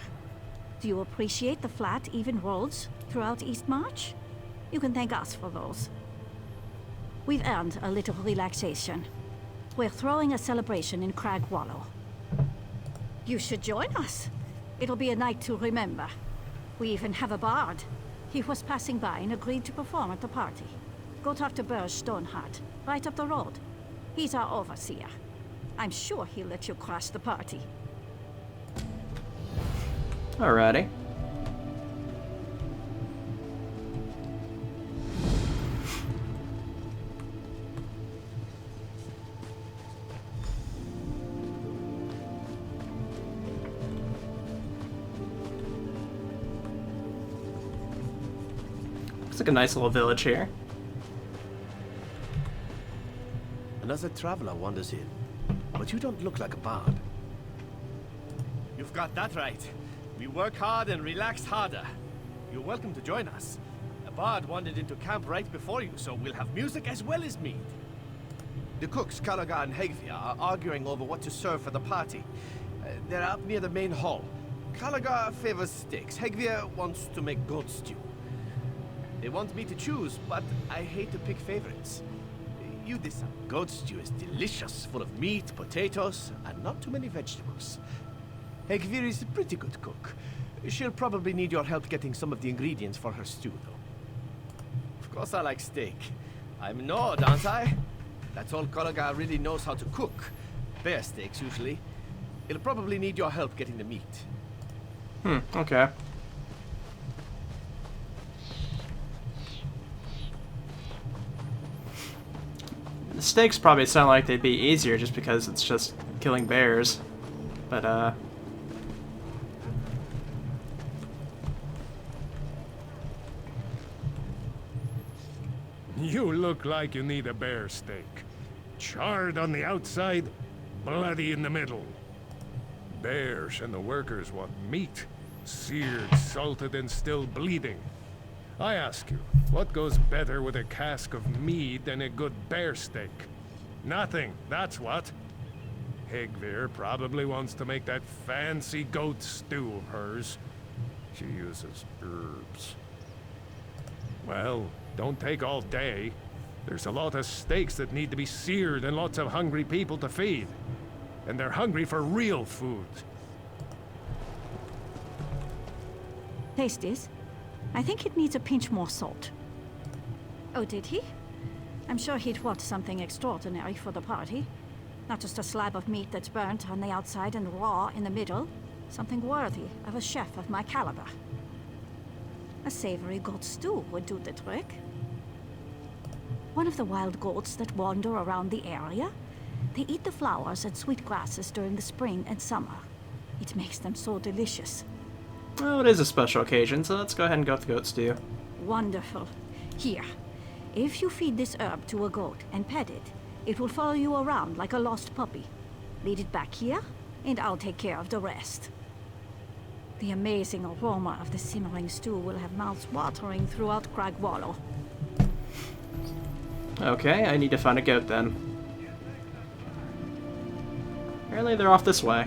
Do you appreciate the flat, even roads throughout Eastmarch? You can thank us for those. We've earned a little relaxation. We're throwing a celebration in Cragwallow. You should join us. It'll be a night to remember. We even have a bard. He was passing by and agreed to perform at the party. Go talk to Burge Stoneheart, right up the road. He's our overseer. I'm sure he'll let you crash the party. Alrighty. Looks like a nice little village here. Another traveler wanders in, but you don't look like a bard. You've got that right. We work hard and relax harder. You're welcome to join us. A bard wandered into camp right before you, so we'll have music as well as mead. The cooks, Calagar and Hegvia, are arguing over what to serve for the party. They're up near the main hall. Calagar favors steaks. Hegvia wants to make goat stew. They want me to choose, but I hate to pick favorites. You decide. Goat stew is delicious, full of meat, potatoes, and not too many vegetables. Hegvir is a pretty good cook. She'll probably need your help getting some of the ingredients for her stew, though. Of course I like steak. I'm Nord, aren't I? That's all Calagar really knows how to cook. Bear steaks, usually. It'll probably need your help getting the meat. Okay. The steaks probably sound like they'd be easier just because it's just killing bears. But, You look like you need a bear steak. Charred on the outside, bloody in the middle. Bears and the workers want meat. Seared, salted, and still bleeding. I ask you, what goes better with a cask of mead than a good bear steak? Nothing, that's what. Hegvir probably wants to make that fancy goat stew of hers. She uses herbs. Well, don't take all day. There's a lot of steaks that need to be seared and lots of hungry people to feed. And they're hungry for real food. Taste this. I think it needs a pinch more salt. Oh, did he? I'm sure he'd want something extraordinary for the party. Not just a slab of meat that's burnt on the outside and raw in the middle. Something worthy of a chef of my caliber. A savory goat stew would do the trick. One of the wild goats that wander around the area. They eat the flowers and sweet grasses during the spring and summer. It makes them so delicious. well, it is a special occasion, so let's go ahead and go with the goat stew. Wonderful. Here, if you feed this herb to a goat and pet it, it will follow you around like a lost puppy. Lead it back here, and I'll take care of the rest. The amazing aroma of the simmering stew will have mouths watering throughout Cragwallow. Okay, I need to find a goat then. Apparently they're off this way.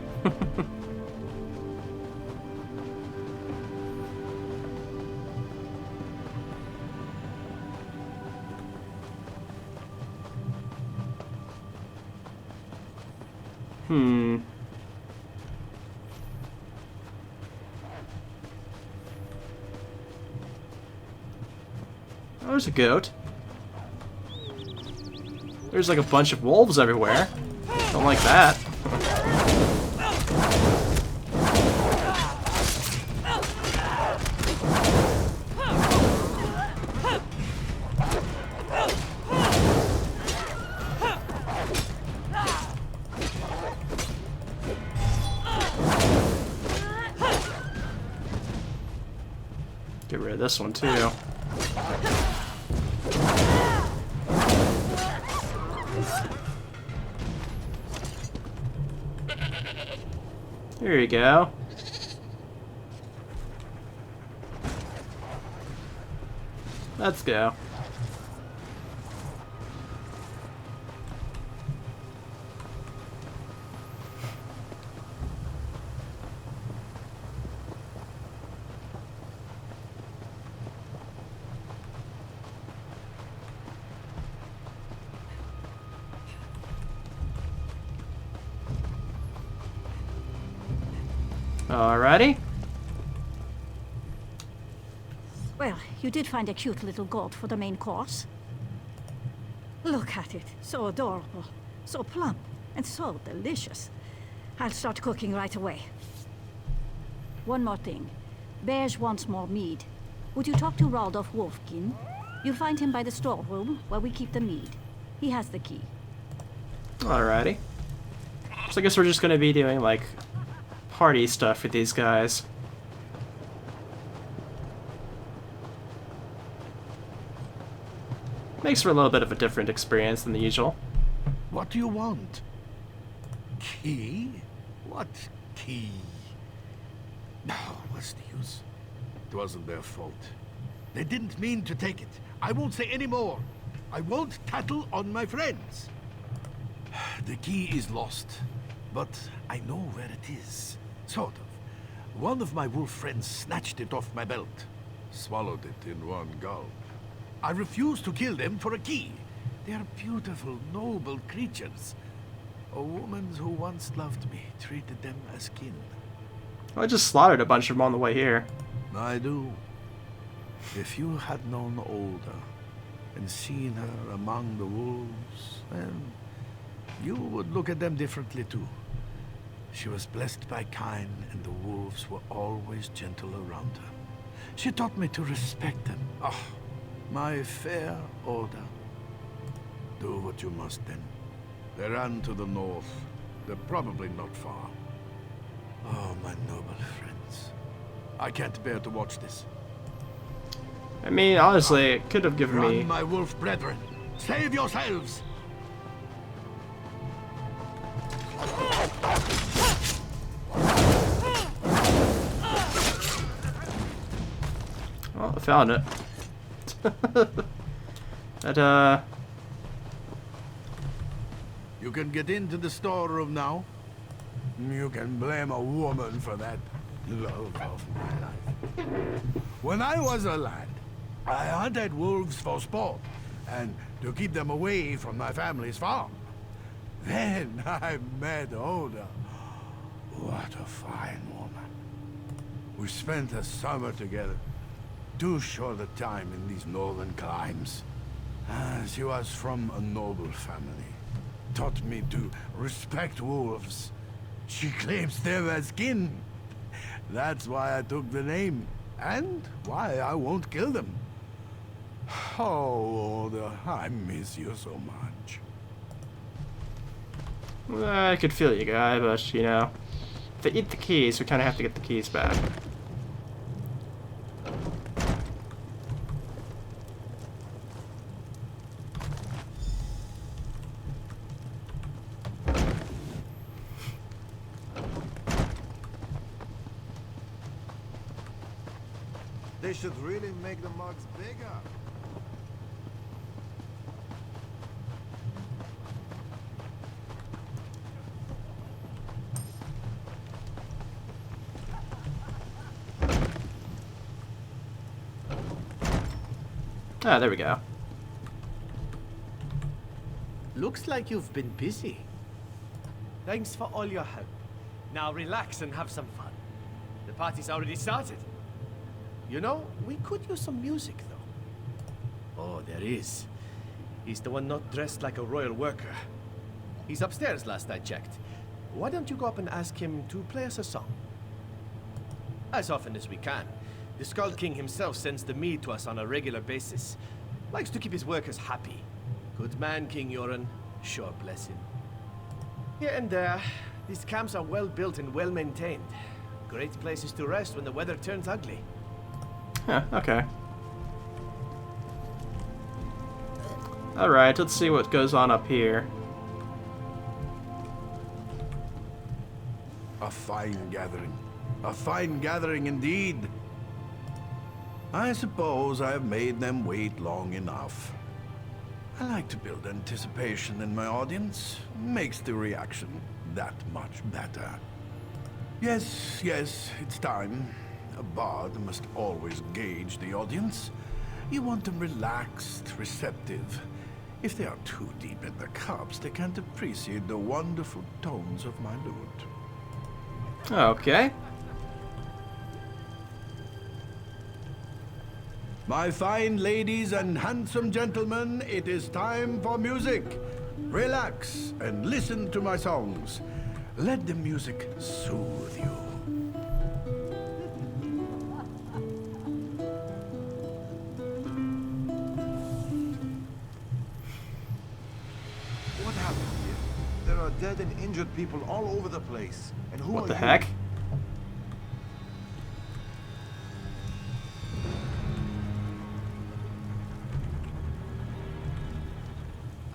Oh, there's a goat. There's like a bunch of wolves everywhere. Don't like that. Get rid of this one too. Here you go. Let's go. Alrighty. Well, you did find a cute little goat for the main course. Look at it. So adorable. So plump. And so delicious. I'll start cooking right away. One more thing. Bears wants more mead. Would you talk to Raldolf Wolfkin? You'll find him by the storeroom where we keep the mead. He has the key. Alrighty. So I guess we're just gonna be doing, like, party stuff with these guys. Makes for a little bit of a different experience than the usual. What do you want? Key? What key? No, what's the use? It wasn't their fault. They didn't mean to take it. I won't say any more. I won't tattle on my friends. The key is lost, but I know where it is. Sort of. One of my wolf friends snatched it off my belt. Swallowed it in one gulp. I refuse to kill them for a key. They are beautiful, noble creatures. A woman who once loved me treated them as kin. I just slaughtered a bunch of them on the way here. I do. If you had known Olda and seen her among the wolves, then you would look at them differently too. She was blessed by kine, and the wolves were always gentle around her. She taught me to respect them. Oh, my fair Olda. Do what you must then. They ran to the north. They're probably not far. Oh, my noble friends. I can't bear to watch this. I mean, honestly, it could have given Run, me... my wolf brethren. Save yourselves! Oh, I found it. You can get into the storeroom now. You can blame a woman for that love of my life. When I was a lad, I hunted wolves for sport and to keep them away from my family's farm. Then I met Oda. What a fine woman. We spent a summer together. Too short a time in these northern climes. She was from a noble family. Taught me to respect wolves. She claims them as kin. That's why I took the name, and why I won't kill them. Oh, Oda, I miss you so much. I could feel you, guy, but, you know, if they eat the keys, we kind of have to get the keys back. They should really make the mugs bigger. Ah, there we go. Looks like you've been busy. Thanks for all your help. Now relax and have some fun. The party's already started. You know, we could use some music, though. Oh, there is. He's the one not dressed like a royal worker. He's upstairs last I checked. Why don't you go up and ask him to play us a song? As often as we can. The Skull King himself sends the mead to us on a regular basis. Likes to keep his workers happy. Good man, King Yoren. Sure bless him. Here and there, these camps are well built and well maintained. Great places to rest when the weather turns ugly. Huh, okay. Alright, let's see what goes on up here. A fine gathering. A fine gathering indeed. I suppose I have made them wait long enough. I like to build anticipation in my audience. Makes the reaction that much better. Yes, it's time. A bard must always gauge the audience. You want them relaxed, receptive. If they are too deep in the cups, they can't appreciate the wonderful tones of my lute. Okay. My fine ladies and handsome gentlemen, it is time for music. Relax and listen to my songs. Let the music soothe you. What happened here? There are dead and injured people all over the place. And who What are the you? heck?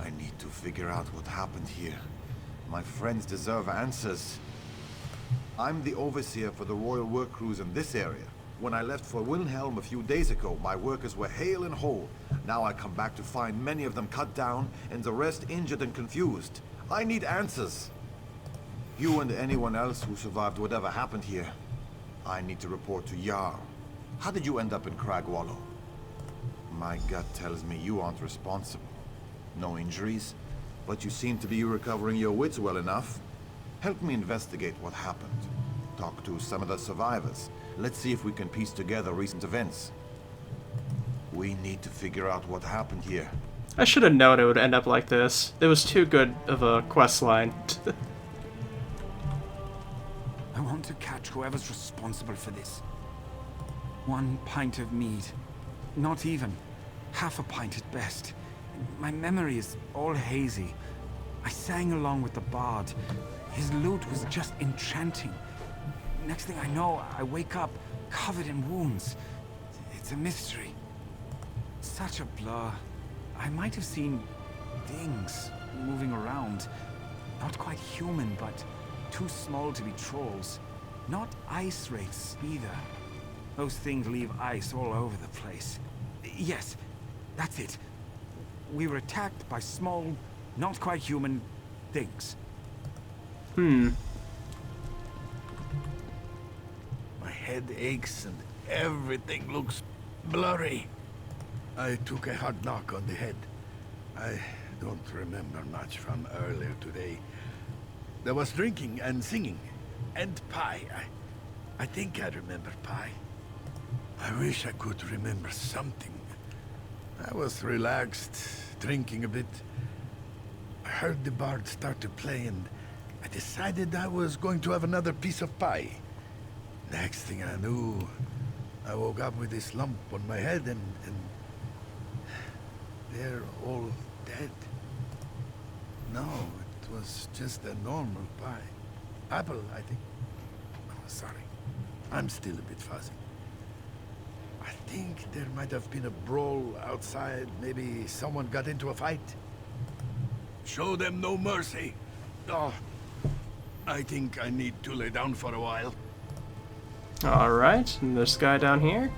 I need to figure out what happened here. My friends deserve answers. I'm the overseer for the royal work crews in this area. When I left for Wilhelm a few days ago, my workers were hale and whole. Now I come back to find many of them cut down and the rest injured and confused. I need answers. You and anyone else who survived whatever happened here, I need to report to Jarl. How did you end up in Cragwallow? My gut tells me you aren't responsible. No injuries, but you seem to be recovering your wits well enough. Help me investigate what happened. Talk to some of the survivors. Let's see if we can piece together recent events. We need to figure out what happened here. I should have known it would end up like this. It was too good of a quest line. I want to catch whoever's responsible for this. 1 pint of mead. Not even. Half a pint at best. My memory is all hazy. I sang along with the bard. His lute was just enchanting. Next thing I know, I wake up covered in wounds. It's a mystery. Such a blur. I might have seen things moving around. Not quite human, but too small to be trolls. Not ice wraiths either. Those things leave ice all over the place. Yes, that's it. We were attacked by small, not quite human things. My head aches and everything looks blurry. I took a hard knock on the head. I don't remember much from earlier today. There was drinking and singing, and pie. I think I remember pie. I wish I could remember something. I was relaxed, drinking a bit. I heard the bard start to play, and I decided I was going to have another piece of pie. Next thing I knew, I woke up with this lump on my head, and they're all dead. No, it was just a normal pie. Apple, I think. Oh, sorry. I'm still a bit fuzzy. I think there might have been a brawl outside. Maybe someone got into a fight. Show them no mercy. Oh, I think I need to lay down for a while. Alright, and this guy down here?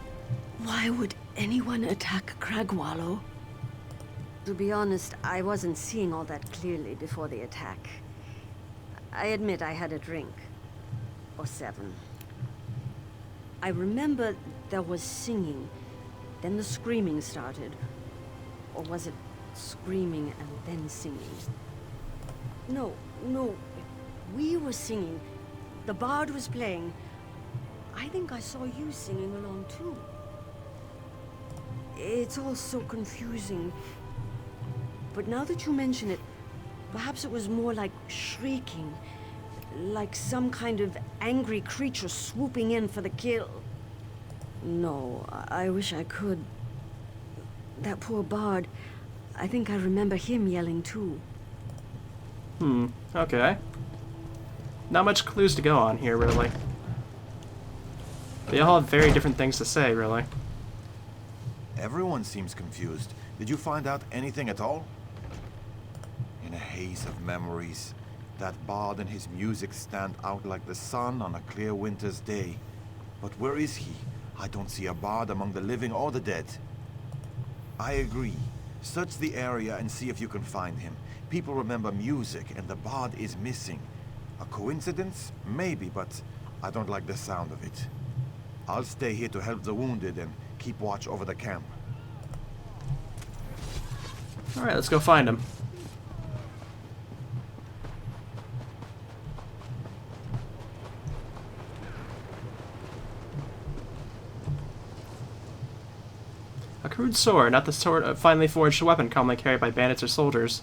Why would anyone attack Cragwallow? To be honest, I wasn't seeing all that clearly before the attack. I admit I had a drink. Or 7. I remember there was singing, then the screaming started. Or was it screaming and then singing? No, we were singing. The bard was playing. I think I saw you singing along too. It's all so confusing. But now that you mention it, perhaps it was more like shrieking. Like some kind of angry creature swooping in for the kill. No, I wish I could. That poor bard, I think I remember him yelling too. Okay. Not much clues to go on here, really. They all have very different things to say, really. Everyone seems confused. Did you find out anything at all? In a haze of memories, That bard and his music stand out like the sun on a clear winter's day. But where is he? I don't see a bard among the living or the dead. I agree. Search the area and see if you can find him. People remember music, and the bard is missing. A coincidence? Maybe, but I don't like the sound of it. I'll stay here to help the wounded and keep watch over the camp. Alright, let's go find him. A crude sword, not the sort of finely forged weapon commonly carried by bandits or soldiers.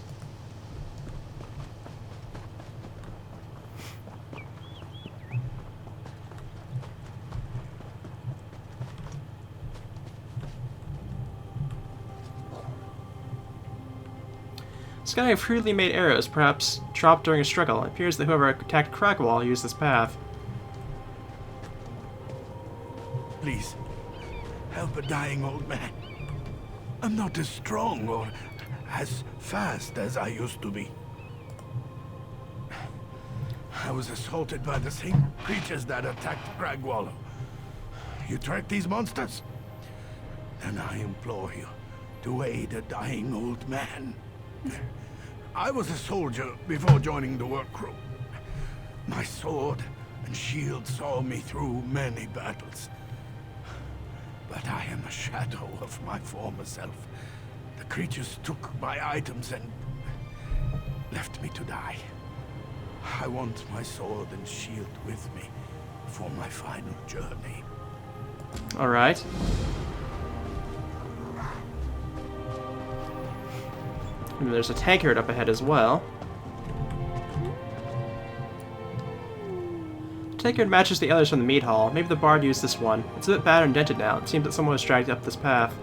Scanning of crudely made arrows, perhaps dropped during a struggle. It appears that whoever attacked Cragwall used this path. Please, help a dying old man. I'm not as strong or as fast as I used to be. I was assaulted by the same creatures that attacked Cragwallow. You track these monsters? Then I implore you to aid a dying old man. I was a soldier before joining the work crew. My sword and shield saw me through many battles. But I am a shadow of my former self. The creatures took my items and left me to die. I want my sword and shield with me for my final journey. Alright. And there's a tankard up ahead as well. The tankard matches the others from the meat hall. Maybe the bard used this one. It's a bit battered and dented now. It seems that someone was dragged up this path.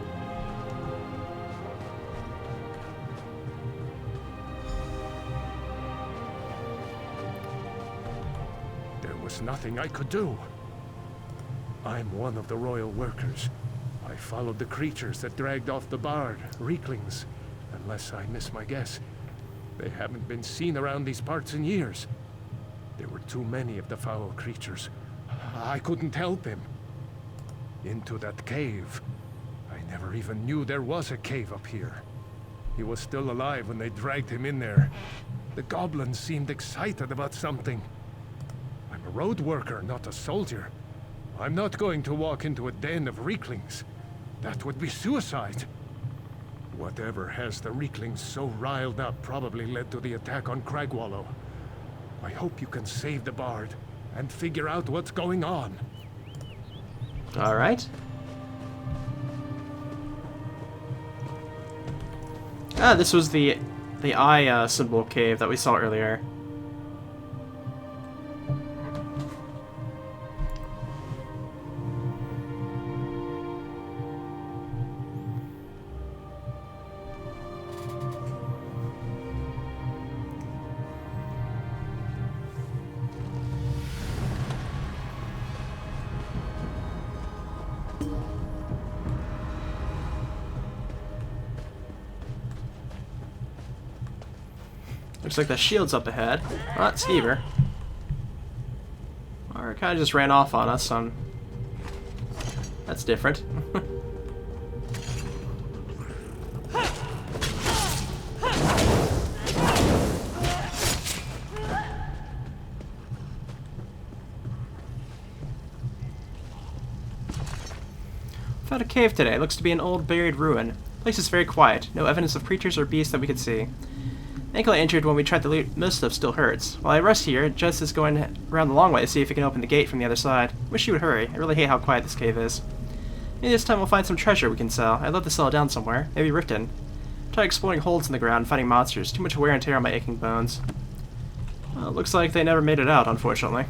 There was nothing I could do. I'm one of the royal workers. I followed the creatures that dragged off the bard, Reeklings. Unless I miss my guess, they haven't been seen around these parts in years. There were too many of the foul creatures. I couldn't help him. Into that cave. I never even knew there was a cave up here. He was still alive when they dragged him in there. The goblins seemed excited about something. I'm a road worker, not a soldier. I'm not going to walk into a den of Reeklings. That would be suicide. Whatever has the Reeklings so riled up probably led to the attack on Cragwallow. I hope you can save the bard and figure out what's going on. Alright. Ah, this was the eye symbol cave that we saw earlier. Looks like the shield's up ahead. Oh, it's Skeever. Or it kind of just ran off on us. That's different. Found a cave today. It looks to be an old buried ruin. The place is very quiet. No evidence of creatures or beasts that we could see. Ankle I injured when we tried to loot. Most stuff still hurts. While I rest here, Jess is going around the long way to see if he can open the gate from the other side. Wish you would hurry. I really hate how quiet this cave is. Maybe this time we'll find some treasure we can sell. I'd love to sell it down somewhere. Maybe Riften. Try exploring holes in the ground and fighting monsters. Too much wear and tear on my aching bones. Well, it looks like they never made it out, unfortunately.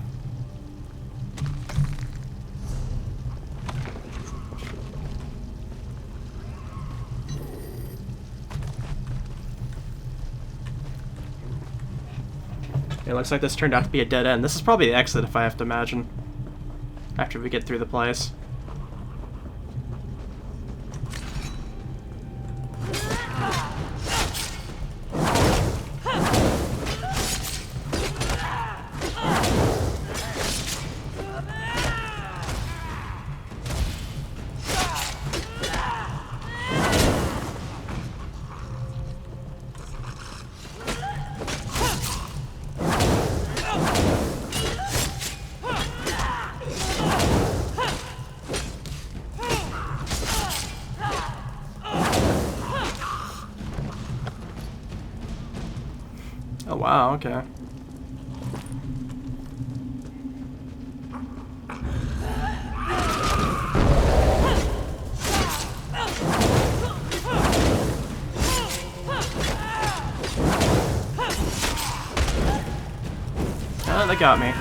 It looks like this turned out to be a dead end. This is probably the exit, if I have to imagine. After we get through the place. Oh wow, okay. Oh, they got me.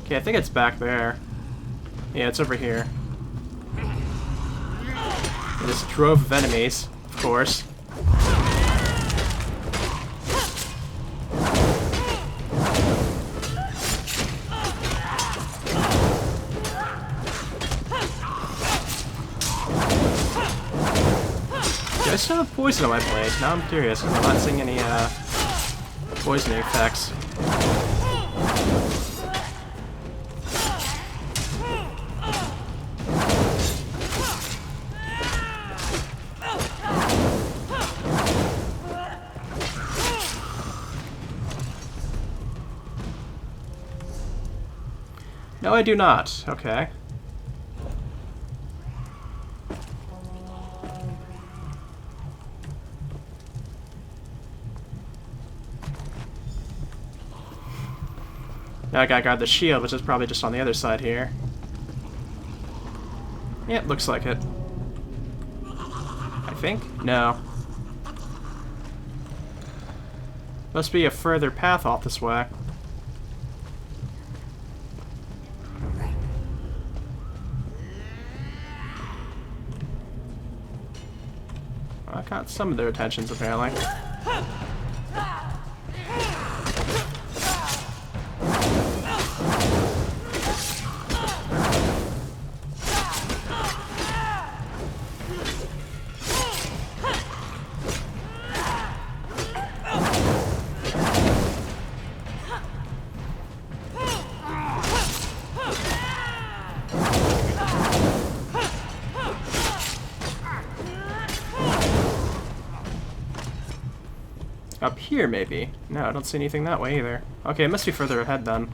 Okay, I think it's back there. Yeah, it's over here. This drove of enemies, of course. Do I still have poison on my blade? Now I'm curious, because I'm not seeing any poisoning effects. No, I do not. Okay. Now I gotta guard the shield, which is probably just on the other side here. Yep, looks like it. I think? No. Must be a further path off this way. I got some of their attentions, apparently. Up here, maybe? No, I don't see anything that way either. Okay, it must be further ahead then.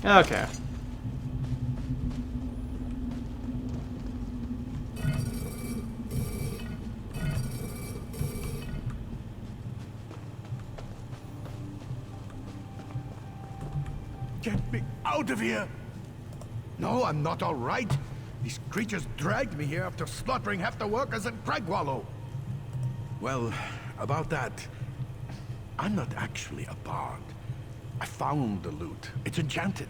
Okay. Get me out of here! No, I'm not all right. These creatures dragged me here after slaughtering half the workers at Cragwallow. Well, about that, I'm not actually a bard. I found the lute. It's enchanted.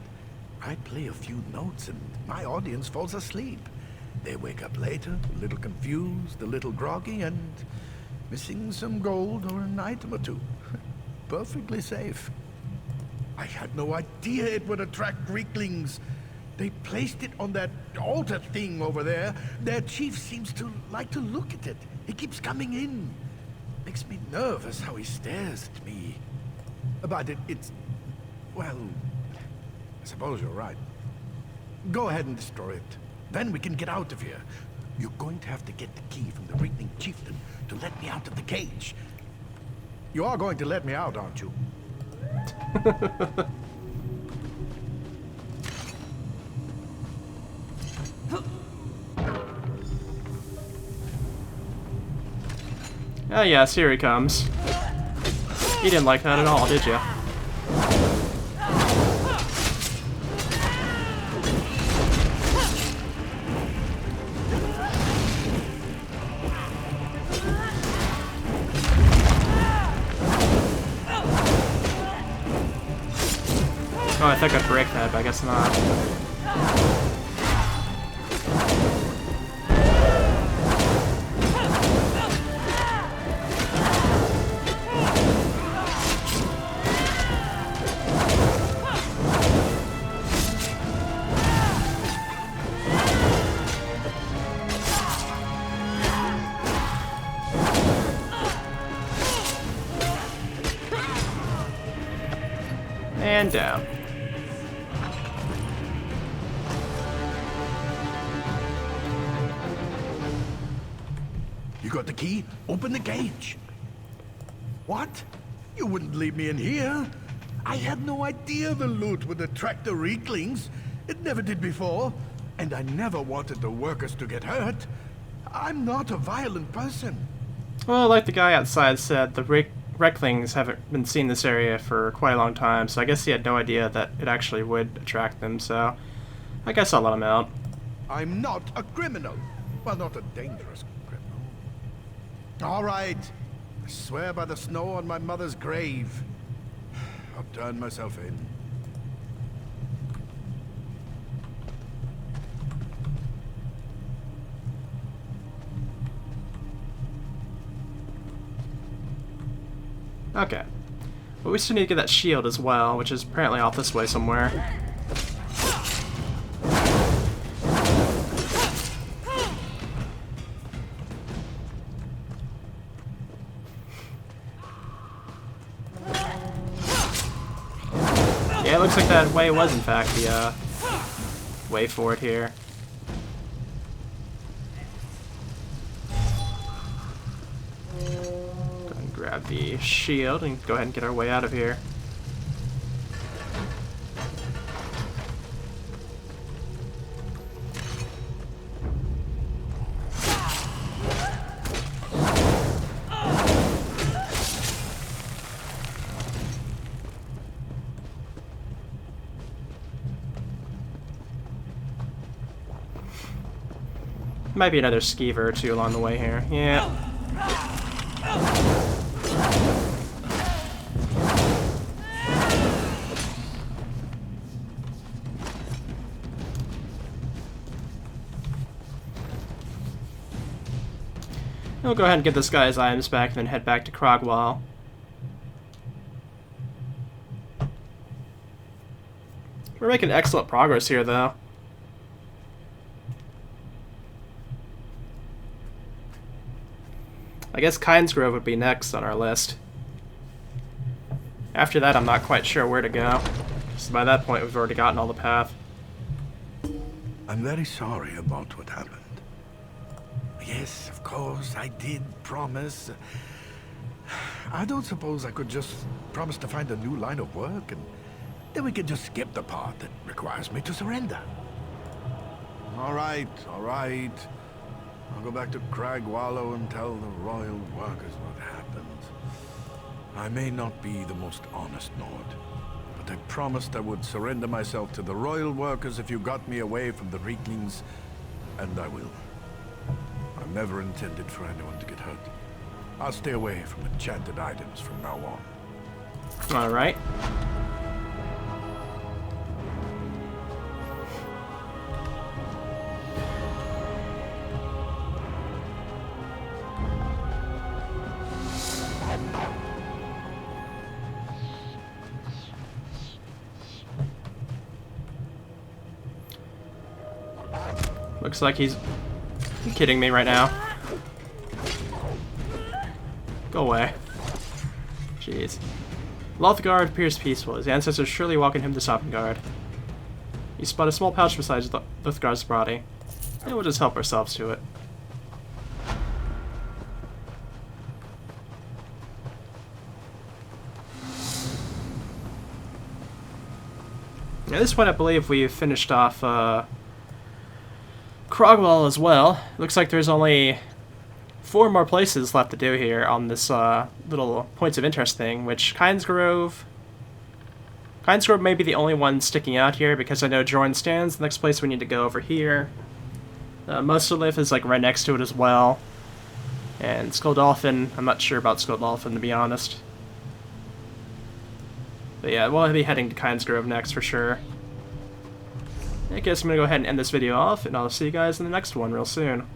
I play a few notes and my audience falls asleep. They wake up later, a little confused, a little groggy, and missing some gold or an item or two. Perfectly safe. I had no idea it would attract Greeklings. They placed it on that altar thing over there. Their chief seems to like to look at it. He keeps coming in. Makes me nervous how he stares at me. But it's... well... I suppose you're right. Go ahead and destroy it. Then we can get out of here. You're going to have to get the key from the Greekling chieftain to let me out of the cage. You are going to let me out, aren't you? Oh yes, here he comes. You didn't like that at all, did you? Oh, I think I'd break that, but I guess not. And down. You got the key? Open the cage. What? You wouldn't leave me in here? I had no idea the loot would attract the Reeklings. It never did before. And I never wanted the workers to get hurt. I'm not a violent person. Well, like the guy outside said, the Reeklings haven't been seen in this area for quite a long time, so I guess he had no idea that it actually would attract them, so I guess I'll let him out. I'm not a criminal. Well, not a dangerous criminal. All right. I swear by the snow on my mother's grave. I'll turn myself in. Okay. But we still need to get that shield as well, which is apparently off this way somewhere. Yeah, it looks like that way was in fact the way for it here. Grab the shield and go ahead and get our way out of here. Might be another skeever or two along the way here. Yeah. We'll go ahead and get this guy's items back and then head back to Kragwall. We're making excellent progress here, though. I guess Kynesgrove would be next on our list. After that, I'm not quite sure where to go. So by that point, we've already gotten all the path. I'm very sorry about what happened. Yes, of course, I did promise. I don't suppose I could just promise to find a new line of work, and then we can just skip the part that requires me to surrender. All right, all right. I'll go back to Cragwallow and tell the royal workers what happened. I may not be the most honest Nord, but I promised I would surrender myself to the royal workers if you got me away from the Reeklings, and I will. I never intended for anyone to get hurt. I'll stay away from enchanted items from now on. All right. Looks like he's kidding me right now. Go away. Jeez. Lothgard appears peaceful. His ancestors surely welcomed him to Sovngarde. You spot a small pouch beside Lothgard's body. And we'll just help ourselves to it. At this point, I believe we've finished off Krogwall as well. Looks like there's only 4 more places left to do here on this little points of interest thing, which Kynesgrove may be the only one sticking out here because I know Jornstand's the next place we need to go over here. Mosterlith is like right next to it as well. And Skoldolphin, I'm not sure about Skoldolphin to be honest. But yeah, we'll be heading to Kynesgrove next for sure. I guess I'm going to go ahead and end this video off, and I'll see you guys in the next one real soon.